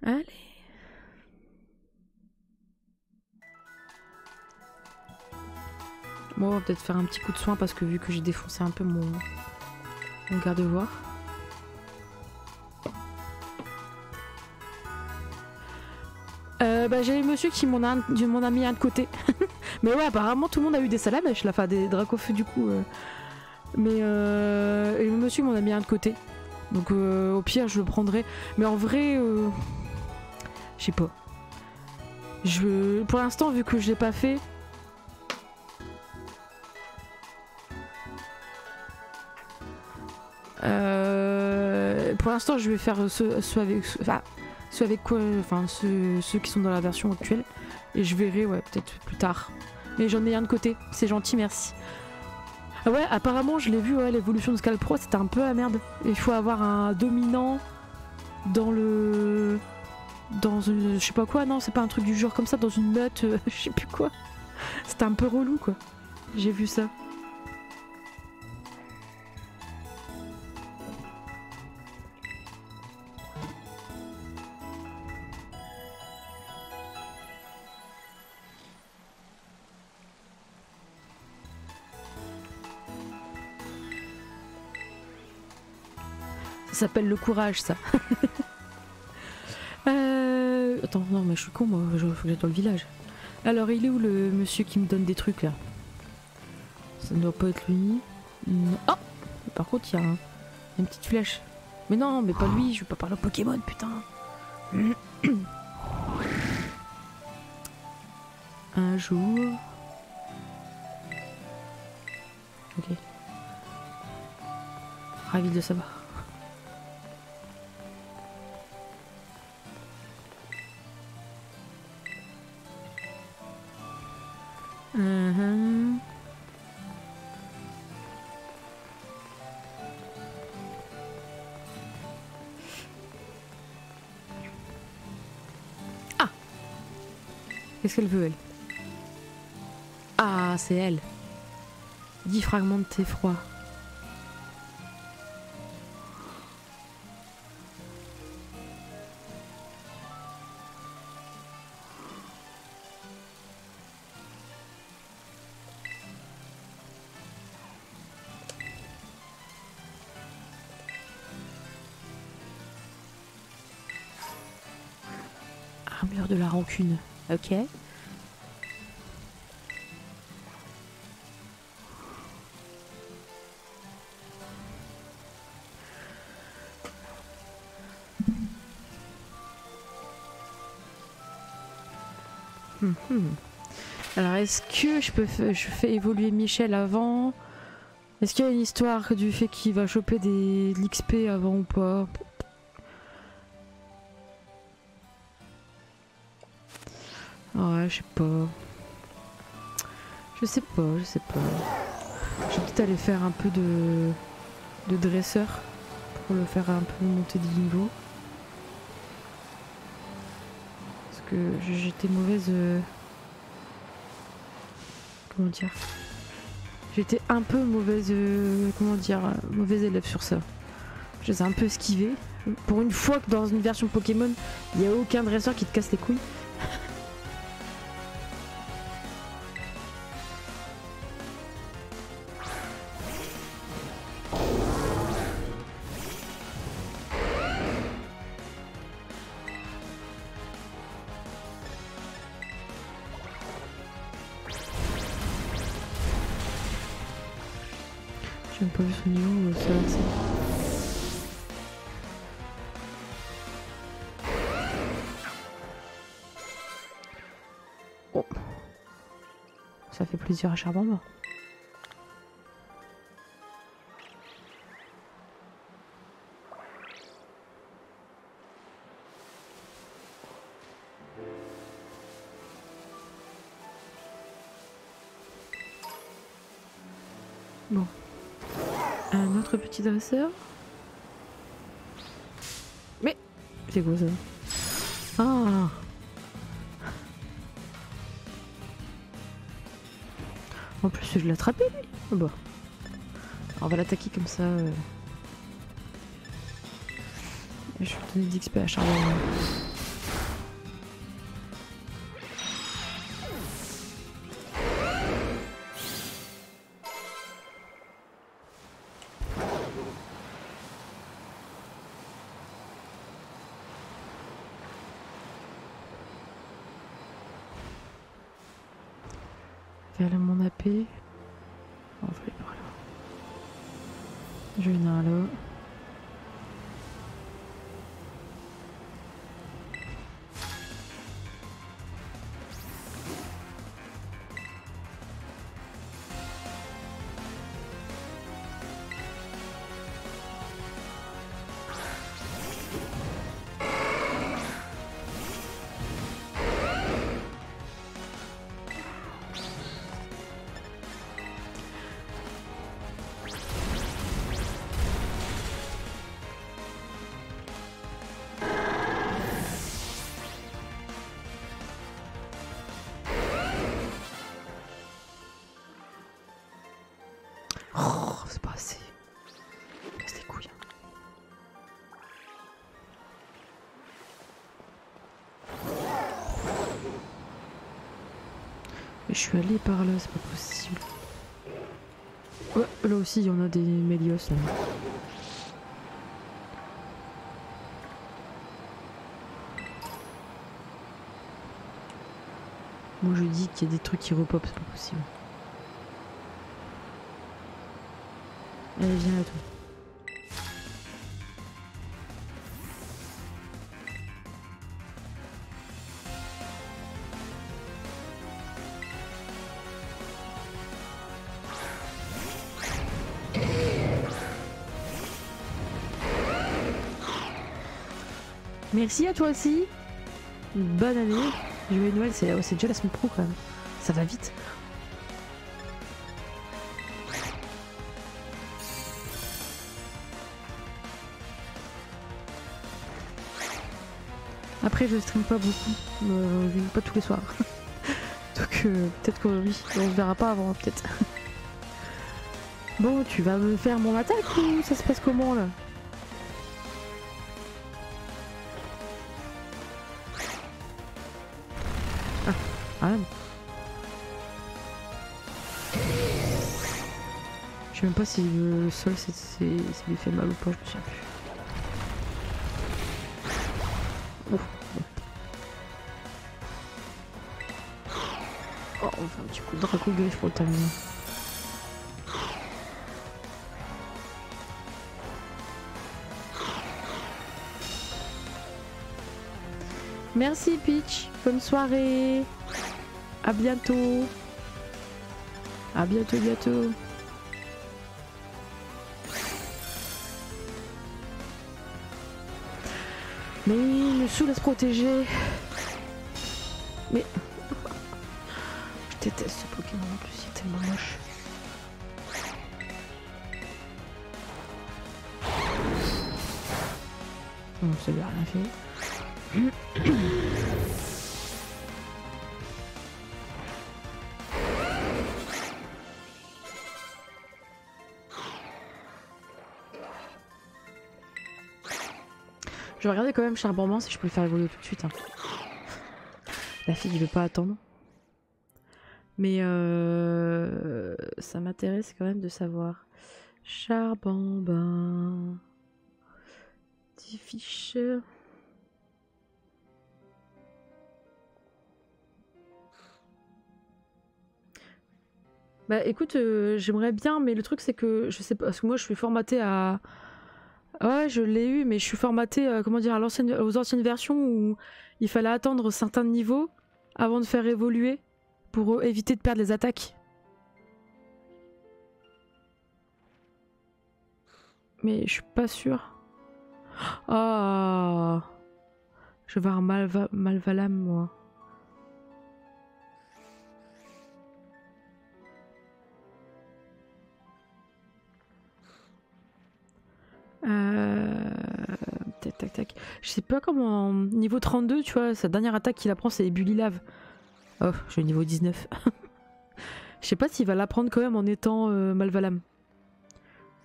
Allez. Bon, on va peut-être faire un petit coup de soin parce que vu que j'ai défoncé un peu mon garde-voir. Bah, j'ai monsieur qui m'en a mis un de côté. Mais ouais, apparemment tout le monde a eu des salamèches là, enfin des dracofeux du coup. Mais et le monsieur m'en a mis un de côté. Donc au pire je le prendrai. Mais en vrai, je sais pas. Pour l'instant vu que je l'ai pas fait. Pour l'instant je vais faire ceux avec quoi, enfin ceux qui sont dans la version actuelle. Et je verrai ouais peut-être plus tard. Mais j'en ai un de côté, c'est gentil, merci. Ah ouais, apparemment je l'ai vu, ouais, l'évolution de Scalpro c'était un peu la merde. Il faut avoir un dominant dans une, je sais pas quoi, non c'est pas un truc du genre comme ça, dans une meute, je sais plus quoi. C'était un peu relou quoi. J'ai vu ça. Ça s'appelle le courage, ça. Attends, non, mais je suis con, moi, faut que j'aille dans le village. Alors, il est où le monsieur qui me donne des trucs, là? Ça ne doit pas être lui. Non. Oh, par contre, il y a une petite flèche. Mais non, mais pas lui, je veux pas parler au Pokémon, putain. Un jour... Ok. Ravi de savoir. Ah, qu'est-ce qu'elle veut, elle? Ah, c'est elle. 10 fragments de thé froid. Armure de la rancune. Ok. Alors est-ce que je fais évoluer Michel avant? Est-ce qu'il y a une histoire du fait qu'il va choper de l'XP avant ou pas? Ouais, je sais pas. Je sais pas. Je vais peut-être aller faire un peu de dresseur pour le faire un peu monter de niveau. Parce que j'étais mauvaise... Comment dire? J'étais un peu mauvaise... comment dire? Mauvaise élève sur ça. Je les ai un peu esquivés. Pour une fois que dans une version Pokémon, il n'y a aucun dresseur qui te casse les couilles. J'ai même pas vu son niveau, ça va, oh. Ça fait plaisir à Charbonnement. Bon. Un autre petit dresseur. Mais c'est quoi ça? Ah. En plus je l'ai attrapé lui. Oh bah. Alors, on va l'attaquer comme ça. Je vais donner d'XP à Charbon. Vers mon AP. On va aller par là. Je viens là. Oh, c'est pas assez. Casse les couilles. Mais je suis allée par là, c'est pas possible. Ouais, là aussi il y en a des Mélios. Là. Moi je dis qu'il y a des trucs qui repopent, c'est pas possible. Allez, viens là, toi. Merci à toi aussi. Bonne année. Joyeux Noël, c'est déjà la semaine pro quand même. Ça va vite. Après, je stream pas beaucoup. Pas tous les soirs. Donc peut-être que oui, on se verra pas avant peut-être. Bon, tu vas me faire mon attaque ou ça se passe comment là? Ah non. Je sais même pas si le sol ça lui fait mal ou pas, je me souviens plus. Ouf. Oh, on fait un petit coup de Draco Griffe pour le terminer. Merci Peach, bonne soirée. À bientôt. À bientôt, bientôt. Mais le sou laisse protéger. Mais je déteste ce Pokémon en plus, il est tellement moche. Bon, ça lui a rien fait. Je vais regarder quand même Charbonnement si je peux le faire évoluer tout de suite. Hein. La fille, il veut pas attendre. Mais ça m'intéresse quand même de savoir. Charbonnement. Petit fichier. Bah écoute, j'aimerais bien, mais le truc c'est que je sais pas, parce que moi je suis formatée à... Ouais, je l'ai eu, mais je suis formatée, comment dire, aux anciennes versions où il fallait attendre certains niveaux avant de faire évoluer pour éviter de perdre les attaques. Mais je suis pas sûre. Ah, je vais avoir Malvalam, moi. Tac tac tac. Je sais pas comment. Niveau 32, tu vois, sa dernière attaque qu'il apprend c'est Bulilave. Oh, j'ai le niveau 19. Je sais pas s'il va l'apprendre quand même en étant Malvalam.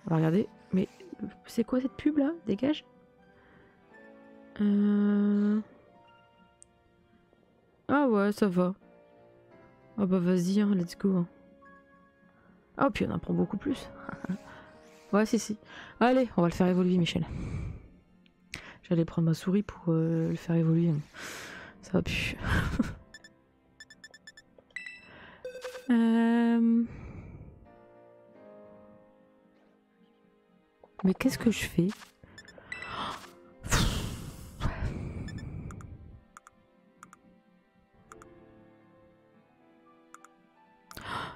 On va regarder. Mais c'est quoi cette pub là? Dégage. Ah ouais, ça va. Ah bah vas-y, hein, let's go. Ah, puis on apprend beaucoup plus. Ouais, si. Allez, on va le faire évoluer, Michel. J'allais prendre ma souris pour le faire évoluer. Ça va plus. Mais qu'est-ce que je fais?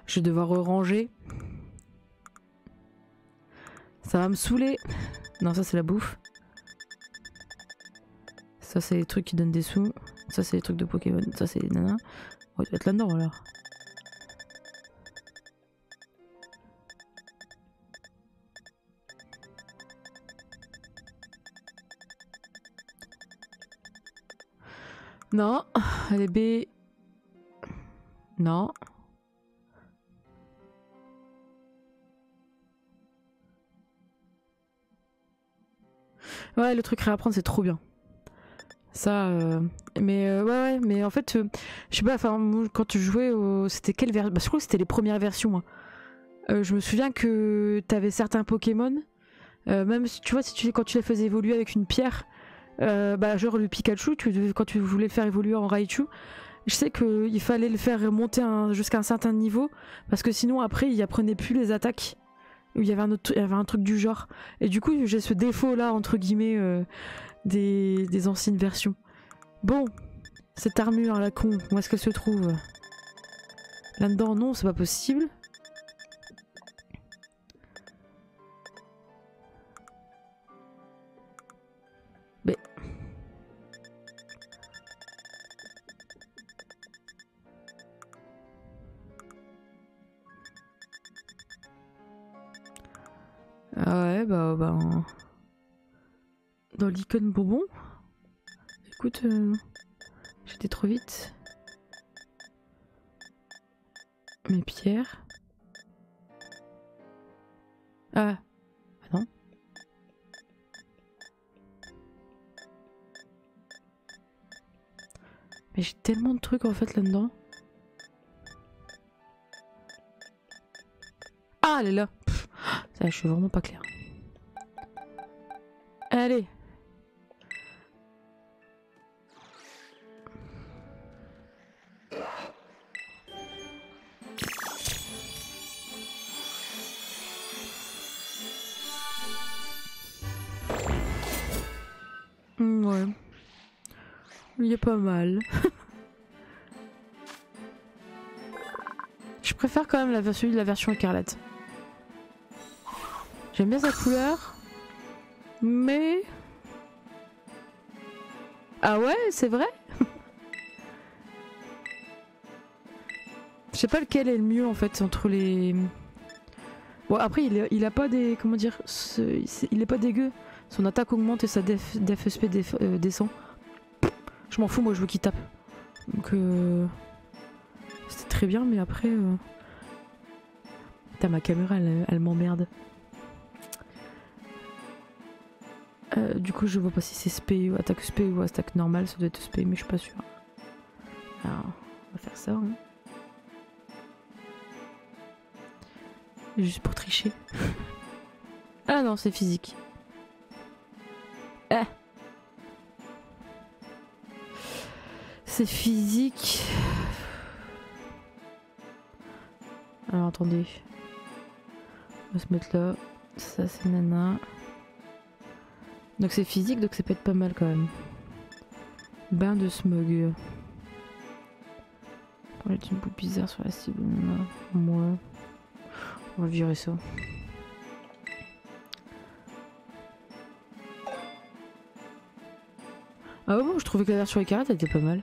Je vais devoir ranger. Ça va me saouler. Non, ça c'est la bouffe. Ça c'est les trucs qui donnent des sous. Ça c'est les trucs de Pokémon. Ça c'est nana. Oh, il va être là-dedans alors. Non, elle est B. Non. Ouais, le truc réapprendre c'est trop bien. Ça, ouais, mais en fait, je sais pas, enfin, quand tu jouais c'était quelle version? Bah, je crois que c'était les premières versions. Hein. Je me souviens que t'avais certains Pokémon, même tu vois, quand tu les faisais évoluer avec une pierre, bah, genre le Pikachu, quand tu voulais le faire évoluer en Raichu, je sais qu'il fallait le faire monter jusqu'à un certain niveau, parce que sinon après il apprenait plus les attaques. où il y avait un truc du genre. Et du coup, j'ai ce défaut-là, entre guillemets, des anciennes versions. Bon, cette armure à la con, où est-ce qu'elle se trouve? Là-dedans, non, c'est pas possible. Mais... Ah ouais, bah... Dans l'icône bonbon. Écoute, j'étais trop vite. Mes pierres. Ah, non. Mais j'ai tellement de trucs en fait là-dedans. Ah, elle est là. Pff, ça, je suis vraiment pas claire. Allez. Ouais. Il est pas mal. Je préfère quand même la version écarlate. J'aime bien sa couleur. Mais... Ah ouais, c'est vrai? Je sais pas lequel est le mieux en fait entre les... Bon après il a pas des... Comment dire? Il est pas dégueu. Son attaque augmente et sa DFSP descend. Je m'en fous, moi je veux qu'il tape. Donc c'était très bien, mais après... Putain, ma caméra elle m'emmerde. Du coup je vois pas si c'est SP ou attaque SP ou attaque normale, ça doit être SP mais je suis pas sûre. Alors on va faire ça. Hein. Juste pour tricher. Ah non, c'est physique. Ah. C'est physique. Alors attendez. On va se mettre là. Ça c'est nana. Donc c'est physique, donc ça peut être pas mal quand même. Bain de smog. On va mettre une boule bizarre sur la cible. Moi. On va virer ça. Ah ouais, bon, je trouvais que la version écarlate elle était pas mal.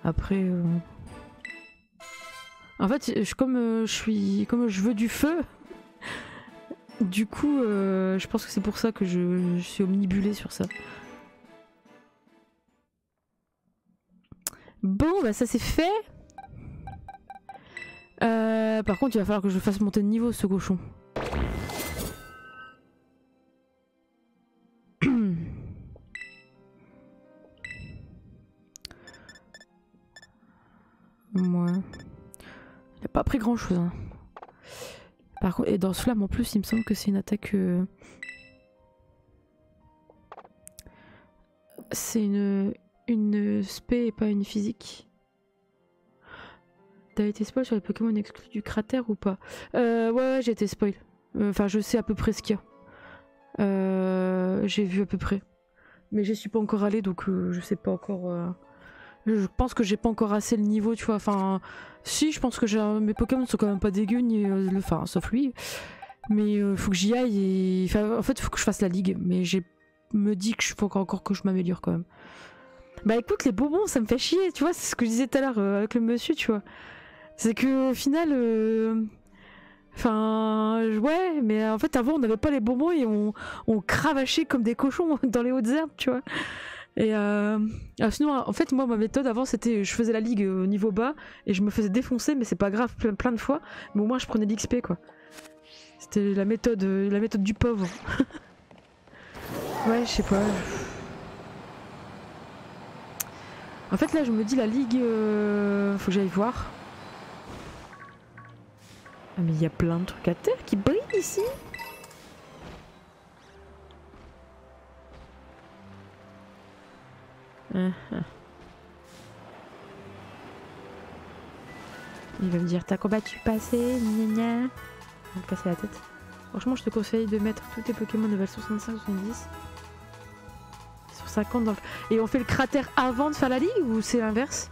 Après... En fait, comme je veux du feu, du coup, je pense que c'est pour ça que je suis omnibulée sur ça. Bon, bah ça c'est fait. Par contre, il va falloir que je fasse monter de niveau ce cochon. Moi, il a pas pris grand chose. Hein. Par contre, et dans ce flamme en plus, il me semble que c'est une attaque. C'est une spé et pas une physique. T'as été spoil sur les Pokémon exclus du cratère ou pas? Ouais, j'ai été spoil. Enfin, je sais à peu près ce qu'il y a. J'ai vu à peu près. Mais j'y suis pas encore allée, donc je sais pas encore... Je pense que j'ai pas encore assez le niveau, tu vois. Enfin, si, je pense que mes Pokémon sont quand même pas dégueux, ni enfin, sauf lui. Mais faut que j'y aille et... Enfin, en fait, faut que je fasse la ligue. Mais j'ai me dit que faut encore que je m'améliore quand même. Bah écoute, les bonbons, ça me fait chier, tu vois. C'est ce que je disais tout à l'heure avec le monsieur, tu vois. C'est que au final... Enfin, ouais, mais en fait, avant, on n'avait pas les bonbons et on cravachait comme des cochons dans les hautes herbes, tu vois. Et sinon, en fait, moi, ma méthode avant, c'était je faisais la ligue au niveau bas et je me faisais défoncer, mais c'est pas grave, plein de fois. Mais au moins, je prenais l'XP, quoi. C'était la méthode du pauvre. Ouais, je sais pas. En fait, là, je me dis la ligue, faut que j'aille voir. Ah, mais il y a plein de trucs à terre qui brillent ici. Il va me dire t'as combattu passé, gna gna. Il va me casser la tête. Franchement, je te conseille de mettre tous tes Pokémon level 65-70. Sur 50 dans le... Et on fait le cratère avant de faire la ligue ou c'est l'inverse?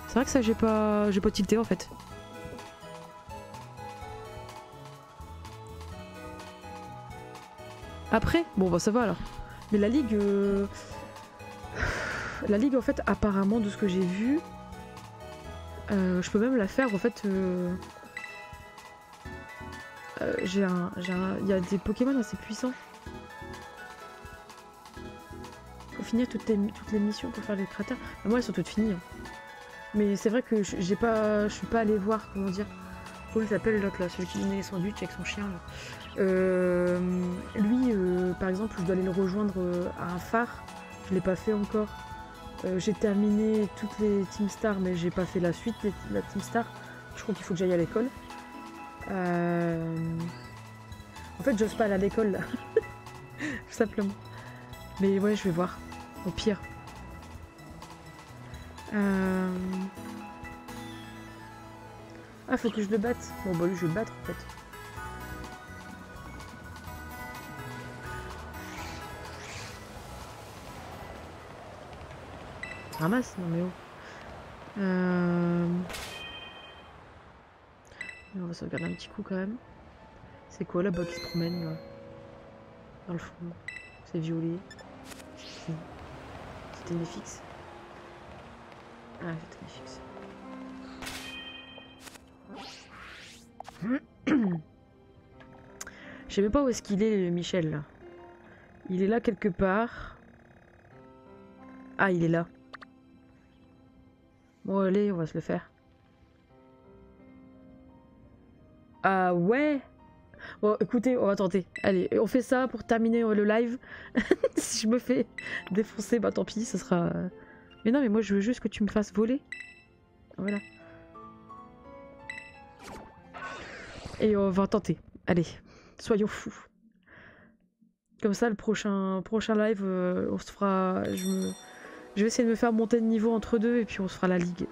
C'est vrai que ça j'ai pas tilté en fait. Après, bon bah ça va alors. Mais la ligue en fait apparemment de ce que j'ai vu, je peux même la faire en fait. Il y a des Pokémon assez puissants. Faut finir toutes les missions pour faire les cratères. Moi elles sont toutes finies. Hein. Mais c'est vrai que je suis pas allée voir comment dire. Comment il s'appelle l'autre là, celui qui donnait les sandwichs avec son chien là. Lui par exemple je dois aller le rejoindre à un phare. Je l'ai pas fait encore. J'ai terminé toutes les Team Star mais j'ai pas fait la suite de la Team Star. Je crois qu'il faut que j'aille à l'école. En fait j'ose pas aller à l'école là. Tout simplement. Mais ouais je vais voir. Au pire. Ah faut que je le batte. Bon bah lui je vais le battre en fait. Ramasse, non mais oh. On va sauvegarder un petit coup quand même. C'est quoi là-bas qui se promène là? Dans le fond. C'est violet. C'était Néfix. Ah c'était Néfix. Je sais même pas où est-ce qu'il est Michel là. Il est là quelque part. Ah il est là. Bon allez, on va se le faire. Ah ouais. Bon écoutez, on va tenter. Allez, on fait ça pour terminer le live. Si je me fais défoncer, bah tant pis, ce sera... Mais non mais moi je veux juste que tu me fasses voler. Voilà. Et on va tenter. Allez, soyons fous. Comme ça le prochain live, on se fera... Je vais essayer de me faire monter de niveau entre deux et puis on se fera la ligue.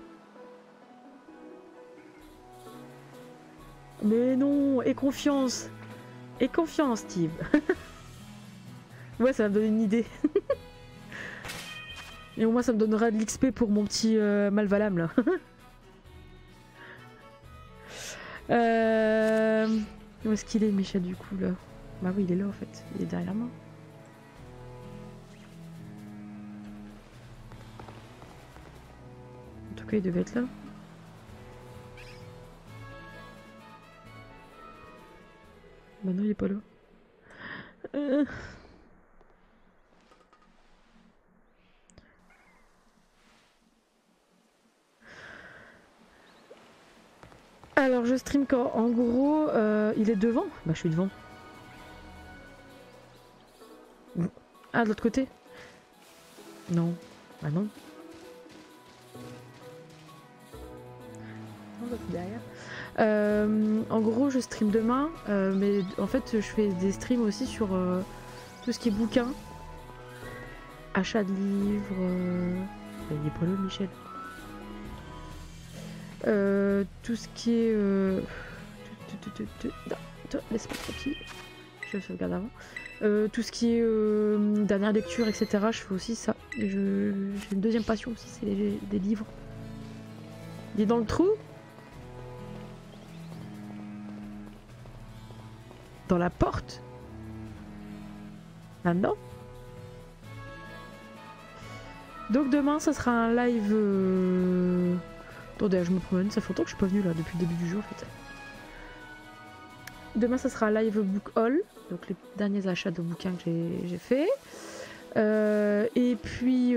Mais non, aie confiance. Aie confiance, Steve. Ouais, ça va me donner une idée. Et au moins, ça me donnera de l'XP pour mon petit Malvalam, là. Où est-ce qu'il est, Michel, du coup, là? Bah oui, il est là, en fait. Il est derrière moi. En tout cas, il devait être là. Bah non, il est pas là. Alors je stream quand en gros il est devant. Bah je suis devant. Ah de l'autre côté. Non. Bah non. Non bah, derrière. En gros je stream demain mais en fait je fais des streams aussi sur tout ce qui est bouquins. Achat de livres. Il est pas là Michel. Tout ce qui est... Non, laisse-moi tranquille. Je le sauvegarde avant. Tout ce qui est dernière lecture, etc. Je fais aussi ça. Et j'ai une deuxième passion aussi, c'est des livres. Il est dans le trou? Dans la porte? Là-dedans? Donc demain, ça sera un live... Attendez, je me promène, ça fait longtemps que je suis pas venue là, depuis le début du jeu en fait. Demain, ça sera un live book haul, donc les derniers achats de bouquins que j'ai fait. Et puis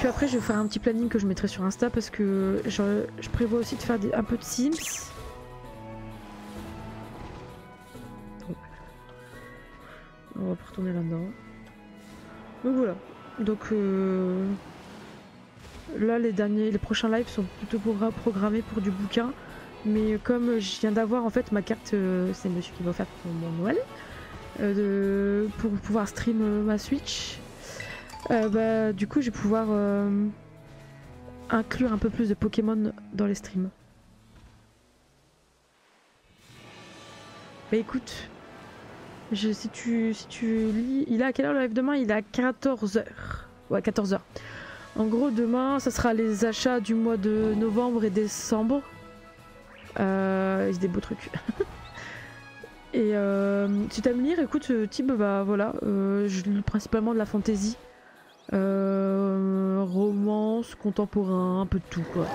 après, je vais faire un petit planning que je mettrai sur Insta parce que je prévois aussi de faire un peu de Sims. On va pas retourner là-dedans. Donc voilà. Donc là, les prochains lives sont plutôt programmés pour du bouquin. Mais comme je viens d'avoir en fait ma carte, c'est monsieur qui m'a offert pour mon Noël, pour pouvoir stream ma Switch, bah du coup je vais pouvoir inclure un peu plus de Pokémon dans les streams. Mais écoute, si tu lis... Il est à quelle heure le live demain? Il est à 14h. Ouais, 14h. En gros, demain, ça sera les achats du mois de novembre et décembre. C'est des beaux trucs. Et si t'aimes lire, écoute, Tib, bah voilà, je lis principalement de la fantasy. Romance, contemporain, un peu de tout quoi.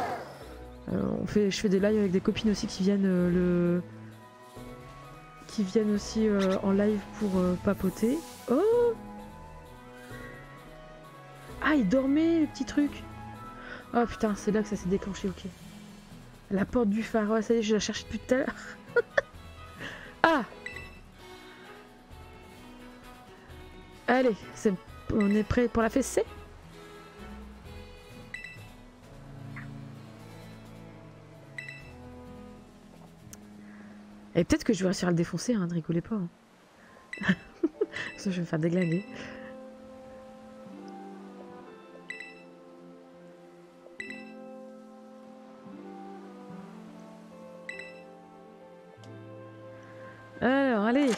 Je fais des lives avec des copines aussi qui viennent aussi en live pour papoter. Oh! Ah, il dormait, le petit truc. Oh putain, c'est là que ça s'est déclenché, ok. La porte du phare, ouais, ça y est, je la cherche depuis tout à l'heure. Ah! Allez, on est prêt pour la fessée? Et peut-être que je vais réussir à le défoncer, hein, ne rigolez pas. Hein. Ça, je vais me faire déglinguer. Alors, allez.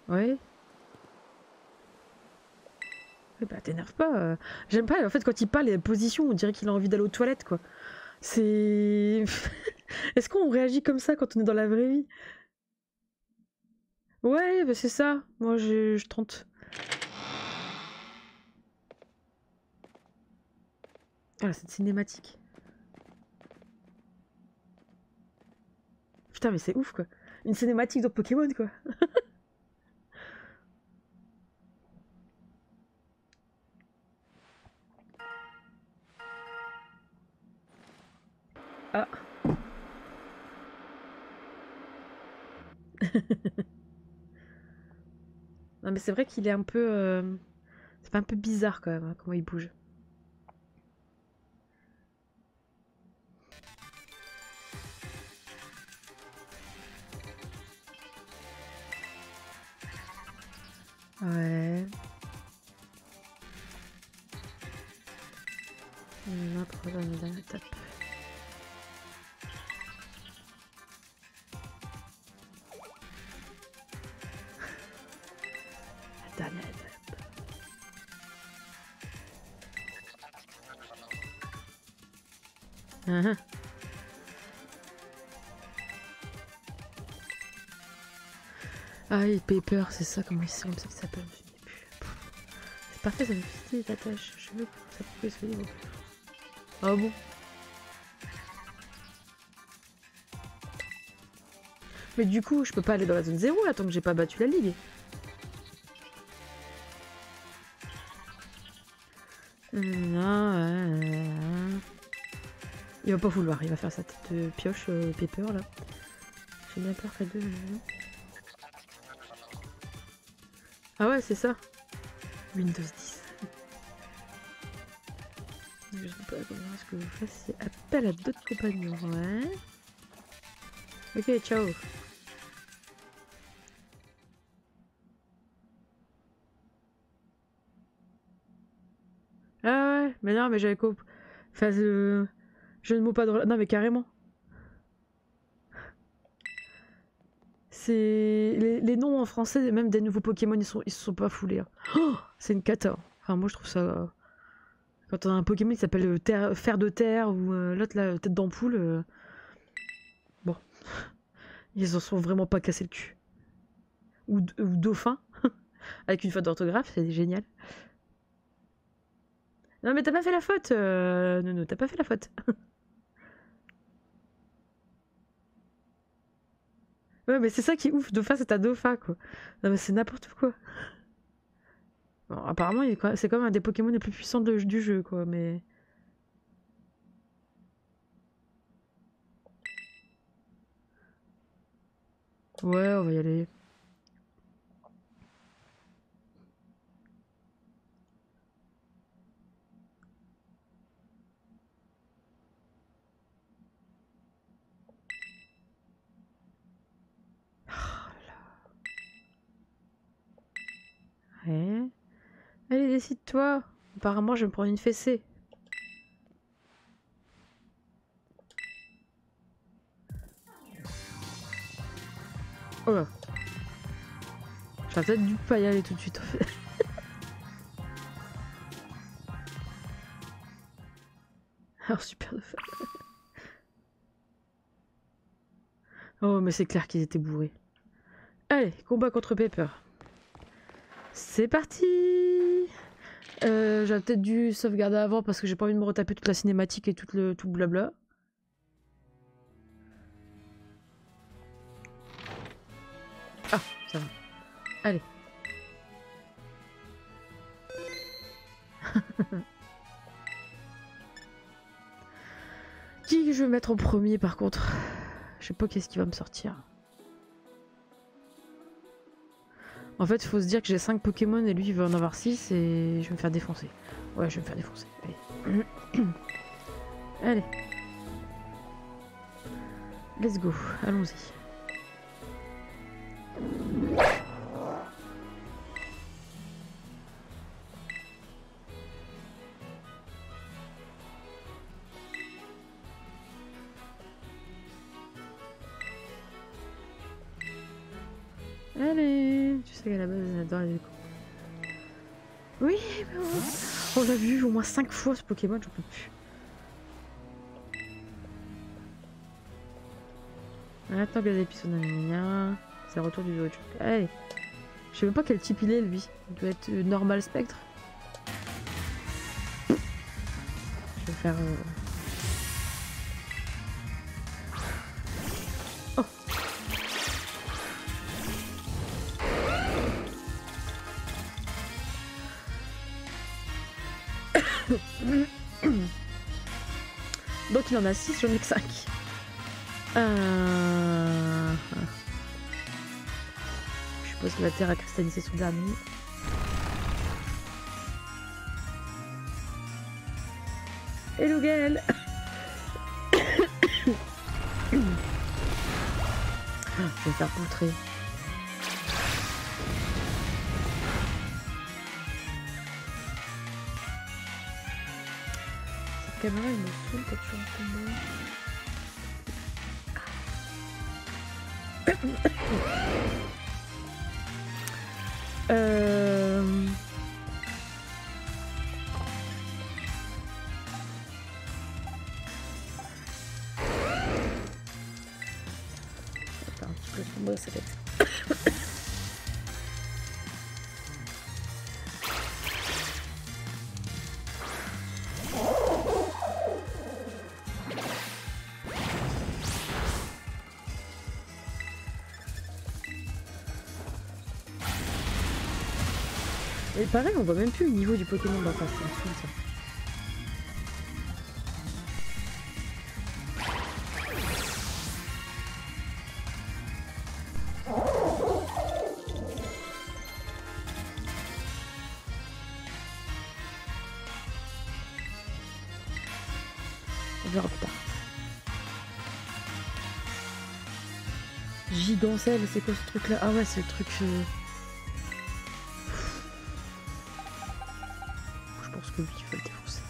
Ouais. Ouais, bah t'énerve pas. J'aime pas, en fait, quand il parle, les positions, on dirait qu'il a envie d'aller aux toilettes, quoi. C'est... Est-ce qu'on réagit comme ça quand on est dans la vraie vie? Ouais, bah c'est ça. Moi, je tente. Ah, cette cinématique. Putain, mais c'est ouf, quoi. Une cinématique dans Pokémon, quoi. Ah. Non, mais c'est vrai qu'il est un peu... C'est un peu bizarre, quand même, hein, comment il bouge. Ouais. Notre dernière étape. La dernière étape. Uh-huh. Ah oui, Paper, c'est ça, comment il comme ça qu'il s'appelle, je ne sais plus. C'est parfait, ça me fait les attaches. Je veux que ça pouvait se lire. Ah bon? Mais du coup, je peux pas aller dans la zone 0 là tant que j'ai pas battu la ligue. Non, il va pas vouloir, il va faire sa tête de pioche, Paper là. J'ai bien peur qu'à deux. Ah ouais, c'est ça. Windows 10. Je sais pas comment est-ce que vous fassiez appel à d'autres compagnons, ouais. Ok, ciao. Ah ouais, mais non, mais j'avais compris. Enfin, je ne mots pas de... Non, mais carrément. C'est... Les noms en français, même des nouveaux Pokémon, ils se sont pas foulés. Hein. Oh, c'est une cata. Enfin, moi, je trouve ça... Quand on a un Pokémon qui s'appelle Fer de Terre, ou l'autre, là, Tête d'Ampoule... Bon. Ils en sont vraiment pas cassés le cul. Ou Dauphin. Avec une faute d'orthographe, c'est génial. Non, mais t'as pas fait la faute, non, t'as pas fait la faute. Ouais, mais c'est ça qui est ouf. Dauphin, c'est un Dauphin, quoi. Non, mais c'est n'importe quoi. Bon, apparemment, c'est comme un des Pokémon les plus puissants du jeu, quoi, mais... Ouais, on va y aller. Ouais. Allez, décide-toi. Apparemment, je vais me prendre une fessée. Oh là. J'aurais peut-être dû pas y aller tout de suite en fait. Alors super de fun. Oh mais c'est clair qu'ils étaient bourrés. Allez, combat contre Pepper. C'est parti. J'aurais peut-être dû sauvegarder avant parce que j'ai pas envie de me retaper toute la cinématique et tout le blabla. Ah, ça va. Allez. Qui je vais mettre en premier par contre? Je sais pas qu'est-ce qui va me sortir. En fait, il faut se dire que j'ai 5 Pokémon et lui il veut en avoir 6 et je vais me faire défoncer. Ouais, je vais me faire défoncer. Allez. Allez. Let's go. Allons-y. Allez, tu sais qu'à la base, elle adore les échos. Oui, mais on l'a vu au moins 5 fois ce Pokémon, j'en peux plus. Attends, bien épisodes, c'est le retour du Zojo. Allez, je sais même pas quel type il est lui. Il doit être normal spectre. Je vais faire. Oh. Donc il en a 6, j'en ai que 5. Je suppose que la Terre a cristallisé son dernier. Hello Gaël. Je vais faire poutrer. Cette caméra elle me saoule quand tu en combat. Attends, un petit peu de combat, ça va être... Et pareil, on voit même plus le niveau du Pokémon d'en face, ça me saoule ça. On verra plus tard. Gigancelle, c'est quoi ce truc là? Ah ouais, c'est le truc... Je pense que lui, il va le défoncer.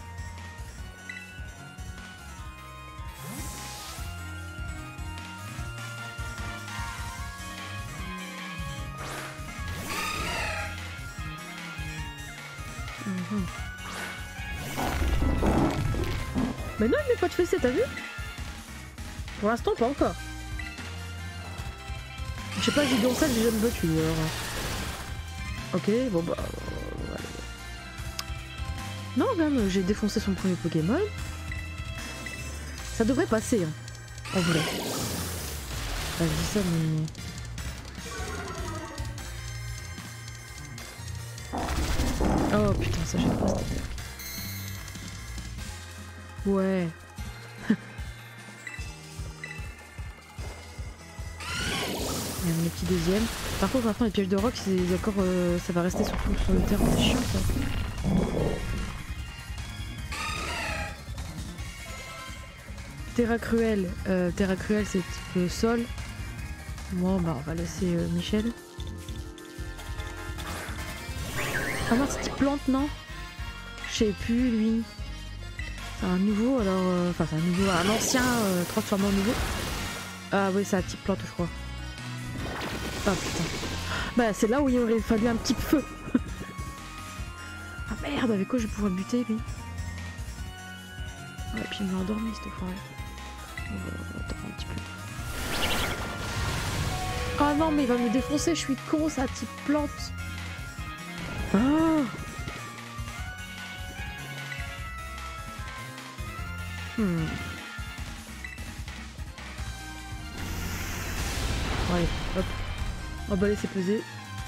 Mais non, il met pas de fessée, t'as vu? Pour l'instant, pas encore. Je sais pas, Gigancelle, j'ai jamais battu alors. Ok, bon bah... voilà. Non, même, j'ai défoncé son premier Pokémon. Ça devrait passer, hein, en vrai. Enfin, je dis ça, mais... Oh putain, ça j'aime pas cette attaque. Ouais. Il y a un petit deuxième. Par contre, maintenant, les pièges de rock, c'est d'accord, ça va rester sur le terrain. C'est chiant, ça. Terra Cruel. Terra Cruel, c'est type sol. Bon, bah, on va laisser Michel. Ah non, c'est type plante, non? Je sais plus, lui. C'est un nouveau, alors... Enfin, c'est un nouveau, un ancien transformé en nouveau. Ah oui, c'est un type plante, je crois. Ah putain. Bah, c'est là où il aurait fallu un petit feu. Ah merde, avec quoi je vais pouvoir le buter, lui? Ouais, puis il m'a endormi, cette forêt. On va attendre un petit peu. Ah non, mais il va me défoncer, je suis con, c'est un type plante. Ah. Allez, hop. Emballer, c'est pesé.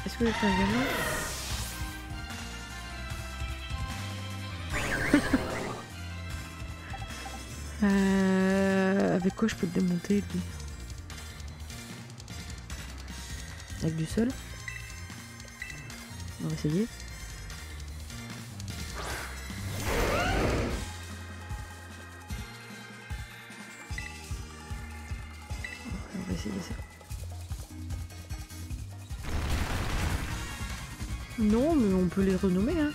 Est-ce que j'ai fait un gamin? Avec quoi je peux le démonter, lui? Avec du sol? On va essayer. On va essayer ça. Non, mais on peut les renommer, hein.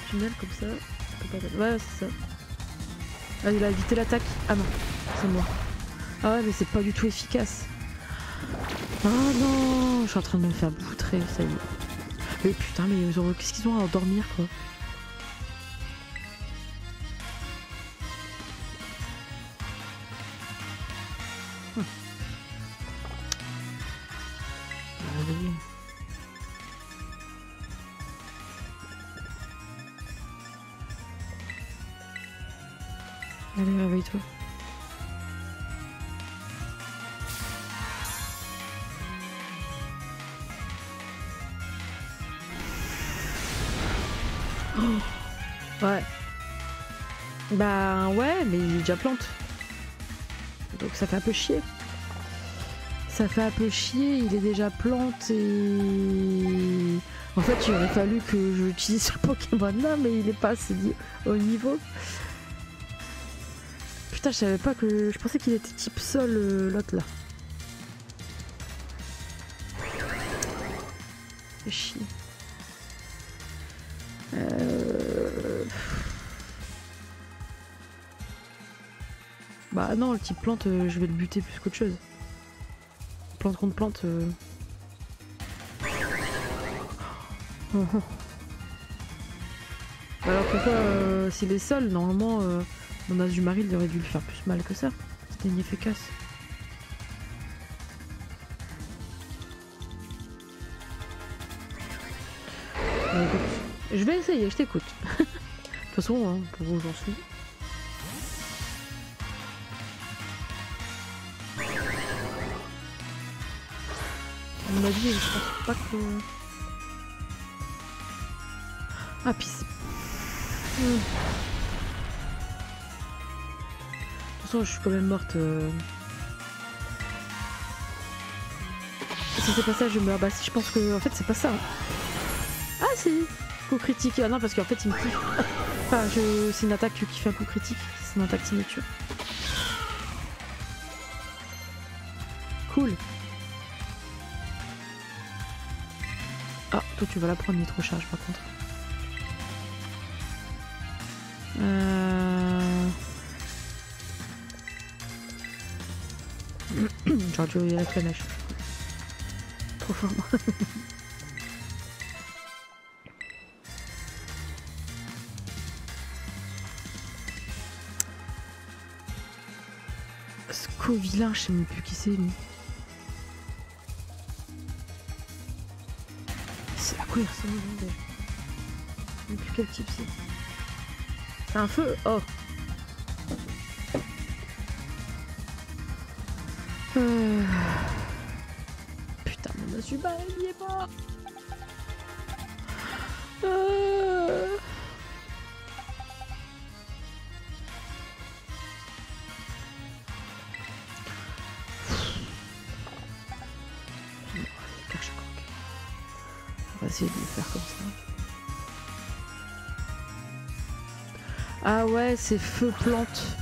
Final comme ça. Ouais, c'est ça. Ah, il a évité l'attaque. Ah non, c'est moi. Ah ouais, mais c'est pas du tout efficace. Ah non, je suis en train de me faire boutrer, ça y est. Mais putain, mais qu'est-ce qu'ils ont à endormir, quoi? Allez. Allez, réveille-toi. Oh. Ouais. Bah ouais, mais il est déjà plante. Donc ça fait un peu chier. Ça fait un peu chier, il est déjà plante et... En fait, il aurait fallu que j'utilise ce Pokémon là, mais il est pas assez au niveau. Putain, je savais pas que... Je pensais qu'il était type sol, l'autre là. C'est chier. Bah non, le type plante, je vais le buter plus qu'autre chose. Plante contre plante... Alors pourquoi s'il est seul, normalement mon Azumarill il aurait dû lui faire plus mal que ça. C'était inefficace. Écoute, je vais essayer, je t'écoute. De toute façon, hein, pour où j'en suis. À mon avis, je pense pas que... Ah, puis c'est... De toute façon, je suis quand même morte. Si c'est pas ça, je meurs. Bah si, je pense que... En fait, c'est pas ça. Ah si, coup critique. Ah non, parce qu'en fait, il me kiffe. Enfin, c'est une attaque qui fait un coup critique. C'est une attaque signature. Cool. Ah, toi, tu vas la prendre nitro-charge, par contre. J'aurais dû y aller avec la neige. Trop fort. Scovillain, je sais même plus qui c'est lui. C'est à quoi il ressemble déjà? Je sais plus quel type c'est. C'est un feu. Oh. Putain, mon Azuma, il y est pas. On va essayer de le faire comme ça. Ah ouais, c'est feu plante.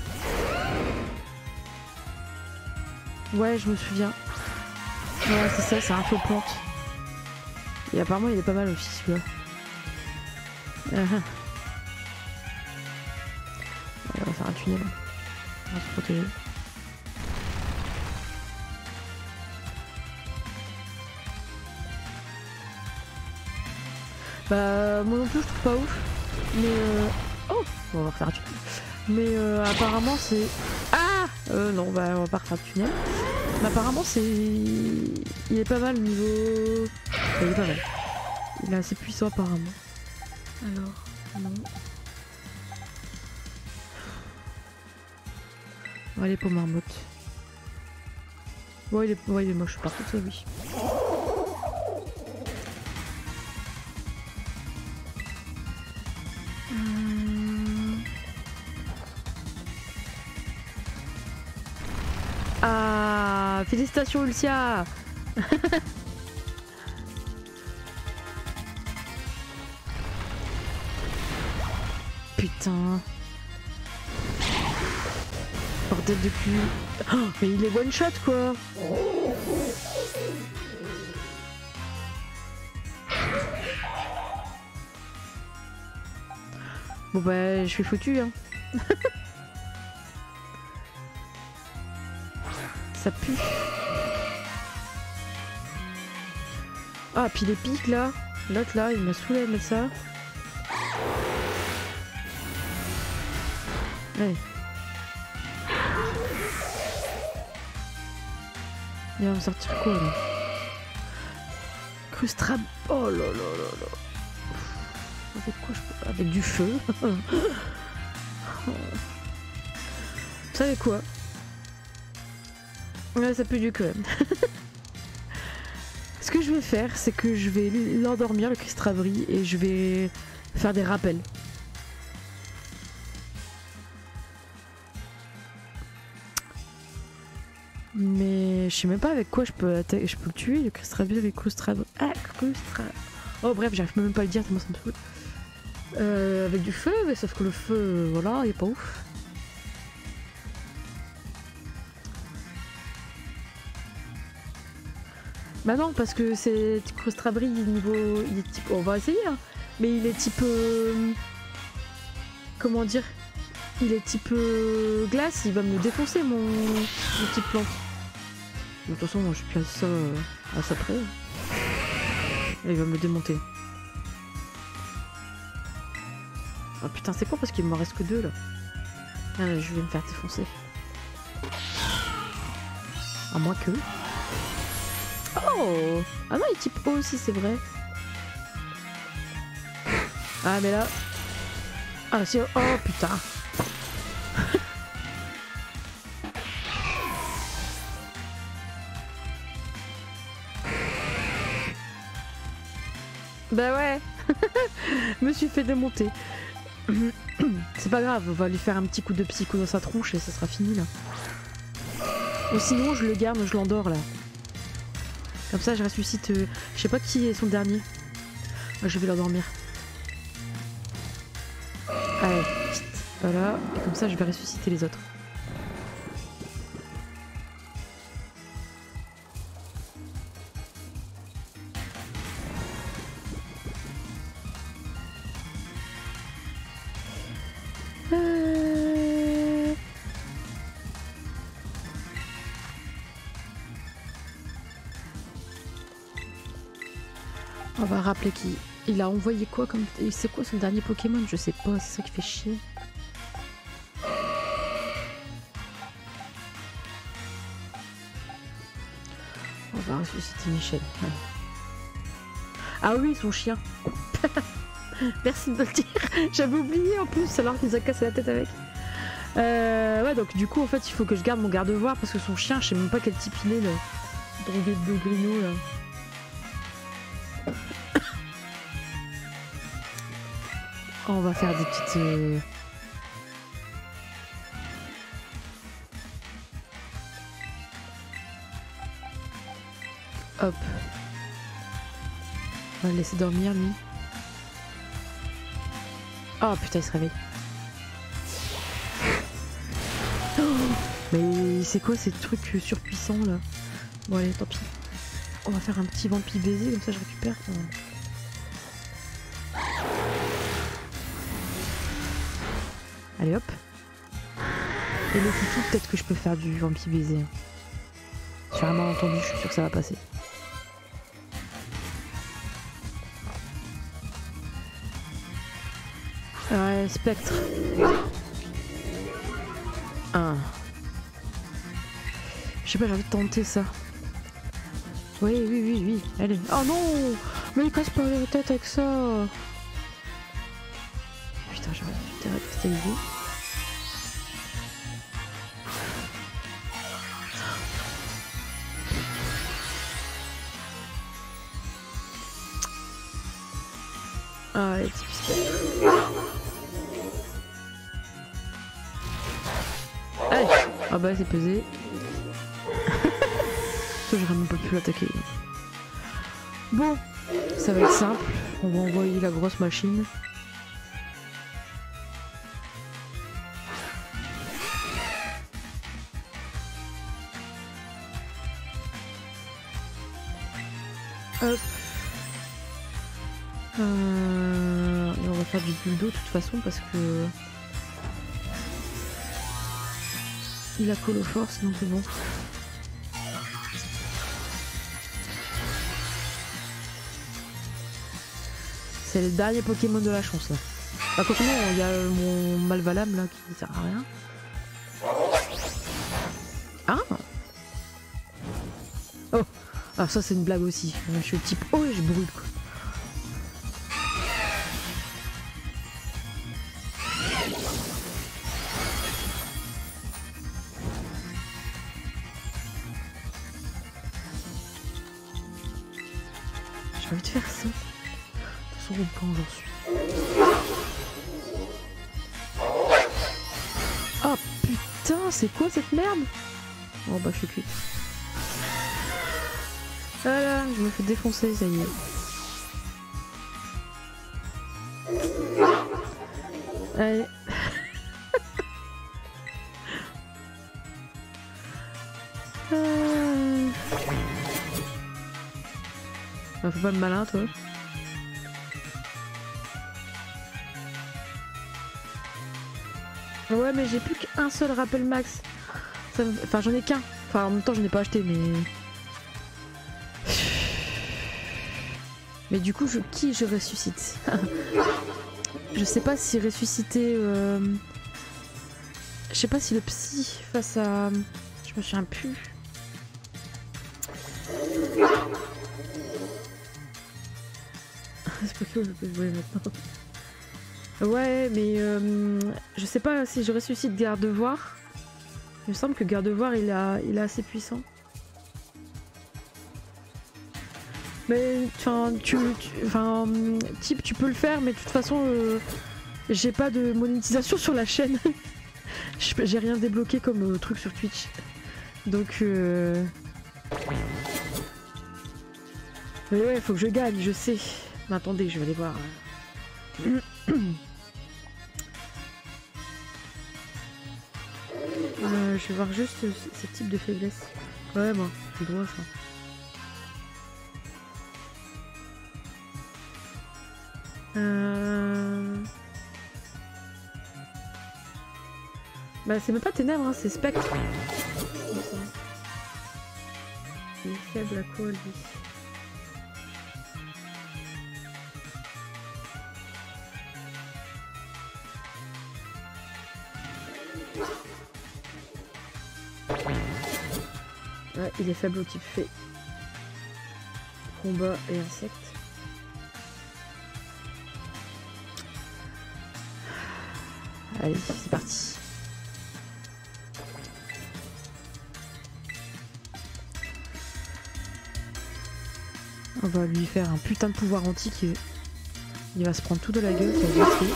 Ouais, je me souviens. Ouais, c'est ça, c'est un feu plante. Et apparemment, il est pas mal aussi celui-là. On va faire un tunnel. On va se protéger. Bah moi non plus je trouve pas ouf. Mais oh, on va refaire un tunnel. Mais apparemment c'est... Ah non bah on va pas refaire le tunnel. Mais apparemment c'est... Il est pas mal au niveau... Il est pas mal. Il est assez puissant apparemment. Alors, non. On va aller pour Marmotte. Bon il est moche par contre ça oui. Ah, félicitations Ulcia. Putain. Bordel de cul. Oh, mais il est one shot quoi. Bon bah je suis foutu hein. Ça pue. Ah puis les pics là. L'autre là il m'a saoulé de mettre ça. Ouais. Il va me sortir quoi là? Crustrab. Oh là là là là. Avec quoi je peux... Avec du feu. Vous savez quoi? Ouais, ça pue du quand même. Ce que je vais faire, c'est que je vais l'endormir, le Crustabri, et je vais faire des rappels. Mais je sais même pas avec quoi je peux le tuer, le Crustabri avec Crustabri. Ah, Crustabri. Oh bref, j'arrive même pas à le dire, tellement ça me saoule. Avec du feu, mais sauf que le feu, voilà, il est pas ouf. Bah non, parce que c'est Crustabri niveau... Il est type... On va essayer, hein. Mais il est type... Comment dire? Il est type glace, il va me défoncer mon type plante. De toute façon, moi je place ça à ça près. Et il va me démonter. Ah putain, c'est quoi parce qu'il me reste que 2 là. Ah, je vais me faire défoncer. À moins que... Oh! Ah non, il est type O aussi, c'est vrai. Ah mais là... Ah si... Oh putain! Bah ouais. Je me suis fait démonter. C'est pas grave, on va lui faire un petit coup de psycho dans sa tronche et ça sera fini là. Ou sinon je le garde, je l'endors là. Comme ça je ressuscite... Je sais pas qui est son dernier. Moi, je vais l'endormir. Allez, voilà. Et comme ça je vais ressusciter les autres. On va rappeler qui. Il a envoyé quoi comme... C'est quoi son dernier Pokémon? Je sais pas, c'est ça qui fait chier. On va ressusciter Michel. Ouais. Ah oui, son chien. Merci de me le dire. J'avais oublié en plus alors qu'il nous a cassé la tête avec. Ouais, donc du coup en fait il faut que je garde mon garde-voir parce que son chien, je sais même pas quel type il est là. Drogino là. On va faire des petites... Hop. On va le laisser dormir lui. Oh putain, il se réveille. Oh, mais c'est quoi ces trucs surpuissants là? Bon allez, tant pis. On va faire un petit vampire baiser, comme ça je récupère. Allez hop. Et le toutou, peut-être que je peux faire du vampire baiser. J'ai vraiment entendu, je suis sûre que ça va passer. Ouais, spectre. Ah. Je sais pas, j'ai envie de tenter ça. Oui. Allez. Oh non! Mais il casse pas la tête avec ça. Putain, j'aurais dû terre cristallisé. Ah, les petits pistolets. Allez! Ah bah, c'est pesé. Ça, j'aurais même pas pu l'attaquer. Bon, ça va être simple. On va envoyer la grosse machine. Hop. Et on va faire du bulle d'eau de toute façon parce que il a colo force, donc c'est bon. C'est le dernier Pokémon de la chance là. Bah quoique non, il y a mon Malvalam là qui sert à rien. Ah. Oh. Ah ça c'est une blague aussi. Je suis le type oh et je brûle quoi. J'ai envie de faire ça. Au point où j'en suis. Oh putain, c'est quoi cette merde? Oh bah je suis cuite. Voilà, je me fais défoncer, ça y est. Allez. Bah, fais pas le malin toi. Ouais mais j'ai plus qu'un seul rappel max. Enfin j'en ai qu'un. Enfin en même temps j'en ai pas acheté mais... Mais du coup qui je ressuscite? Je sais pas si ressusciter... Je sais pas si le psy face à... Je me souviens plus. C'est pas que je peux jouer maintenant. Ouais, mais je sais pas si je ressuscite Gardevoir. Il me semble que Gardevoir il est assez puissant. Mais enfin, type tu peux le faire, mais de toute façon, j'ai pas de monétisation sur la chaîne. J'ai rien débloqué comme truc sur Twitch. Donc mais ouais, faut que je gagne, je sais. Mais attendez, je vais aller voir. Je vais voir juste ce type de faiblesse. Ouais, moi, j'ai le droit à ça. Bah, c'est même pas ténèbres, hein, c'est spectre. Il est faible à quoi, lui? Ouais, il est faible au type fée. Combat et insectes. Allez, c'est parti. On va lui faire un putain de pouvoir antique. Il va se prendre tout de la gueule, ça va être détruit.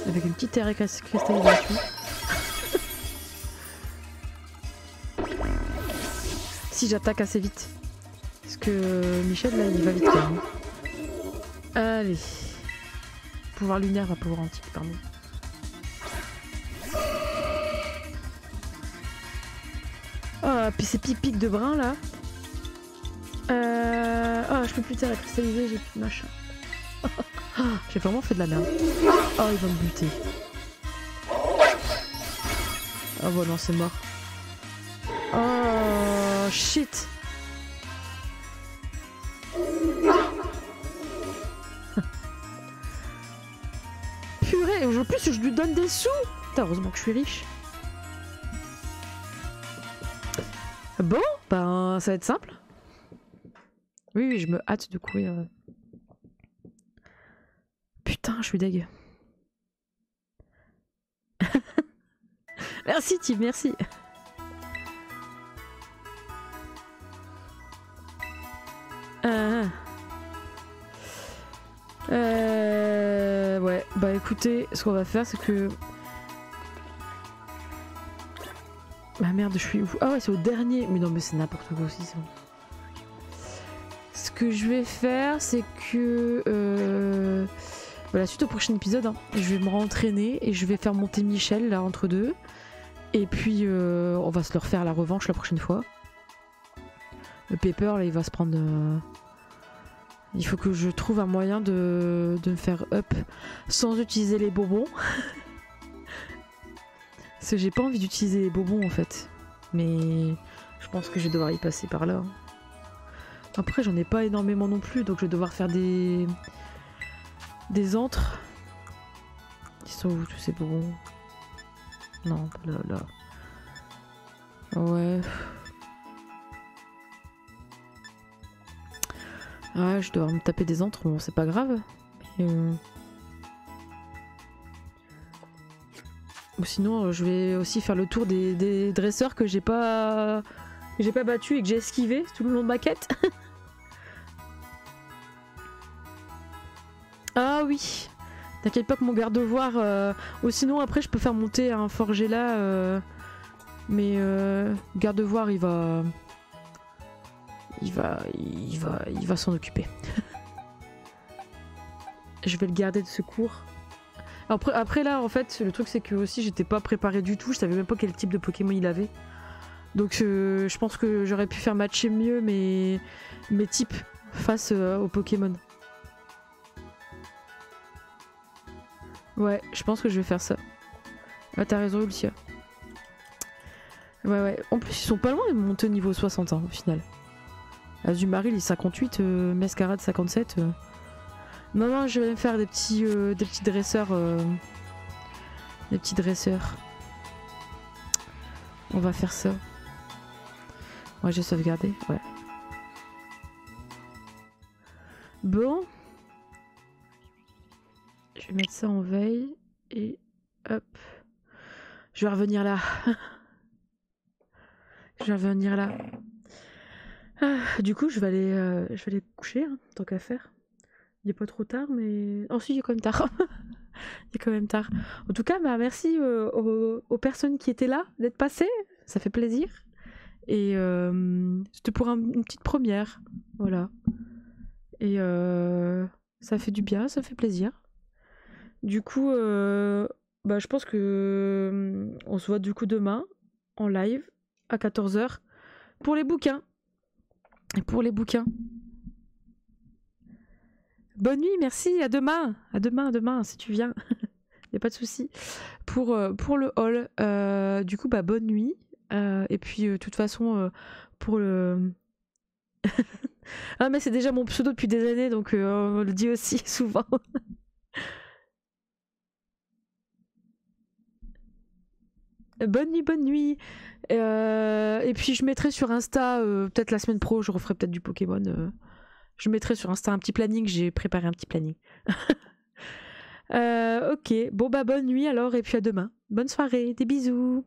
Avec une petite terre cristallisation. Si j'attaque assez vite. Parce que Michel là il va vite quand même. Allez. Pouvoir lunaire, va pouvoir antique, pardon. Oh, puis ces pics de brun là. Oh, je peux plus terre cristalliser, j'ai plus de machin. J'ai vraiment fait de la merde. Oh, il va me buter. Ah bon non c'est mort. Oh shit. Purée, en plus je lui donne des sous. Putain, heureusement que je suis riche. Bon, ben ça va être simple. Oui, oui, je me hâte de courir. Putain, je suis deg. Merci Tim, merci. Ouais, bah écoutez, ce qu'on va faire c'est que... Ah merde, je suis où? Ah ouais, c'est au dernier. Mais non, mais c'est n'importe quoi aussi ça. Ce que je vais faire, c'est que... Voilà, suite au prochain épisode, hein, je vais me rentraîner et je vais faire monter Michel là entre deux. Et puis on va se le refaire la revanche la prochaine fois. Le Pepper là il va se prendre... Il faut que je trouve un moyen de me faire up sans utiliser les bonbons. Parce que j'ai pas envie d'utiliser les bonbons en fait. Mais je pense que je vais devoir y passer par là. Après j'en ai pas énormément non plus, donc je vais devoir faire des antres. Ils sont où tous ces bonbons? Non, là, là. Ouais. Ouais, je dois devoir me taper des antres, bon c'est pas grave. Mais ou sinon je vais aussi faire le tour des dresseurs que j'ai pas battu et que j'ai esquivé tout le long de ma quête. Ah oui. T'inquiète pas que mon garde-voir... Ou sinon après je peux faire monter un forger là. Mais garde-voir il va s'en occuper. Je vais le garder de secours. Après là en fait le truc c'est que aussi j'étais pas préparée du tout, je savais même pas quel type de Pokémon il avait. Donc je pense que j'aurais pu faire matcher mieux mes types face aux Pokémon. Ouais, je pense que je vais faire ça. Ah t'as raison Lucia. Ouais ouais, en plus ils sont pas loin de monter au niveau 60 hein, au final. Azumarill il est 58, Mescarade 57. Non non, je vais me faire des petits dresseurs. Des petits dresseurs. On va faire ça. Moi j'ai sauvegardé, ouais. Bon. Je vais mettre ça en veille. Et hop. Je vais revenir là. Je vais revenir là. Ah, du coup je vais aller coucher, hein, tant qu'à faire. Il est pas trop tard, mais... Oh si, il est quand même tard. Il est quand même tard. En tout cas, bah, merci aux personnes qui étaient là, d'être passées. Ça fait plaisir. Et c'était pour une petite première. Voilà. Et ça fait du bien, ça fait plaisir. Du coup, bah, je pense que on se voit du coup demain, en live, à 14h, pour les bouquins. Et pour les bouquins. Bonne nuit, merci, à demain. À demain, si tu viens. Y a pas de souci. Pour le haul, du coup, bah, bonne nuit. Et puis, de toute façon, pour le... Ah, mais c'est déjà mon pseudo depuis des années, donc on le dit aussi souvent. Bonne nuit, bonne nuit. Et puis, je mettrai sur Insta, peut-être la semaine pro, je referai peut-être du Pokémon. Je mettrai sur Insta un petit planning, j'ai préparé un petit planning. Ok, bon bah bonne nuit alors et puis à demain. Bonne soirée, des bisous.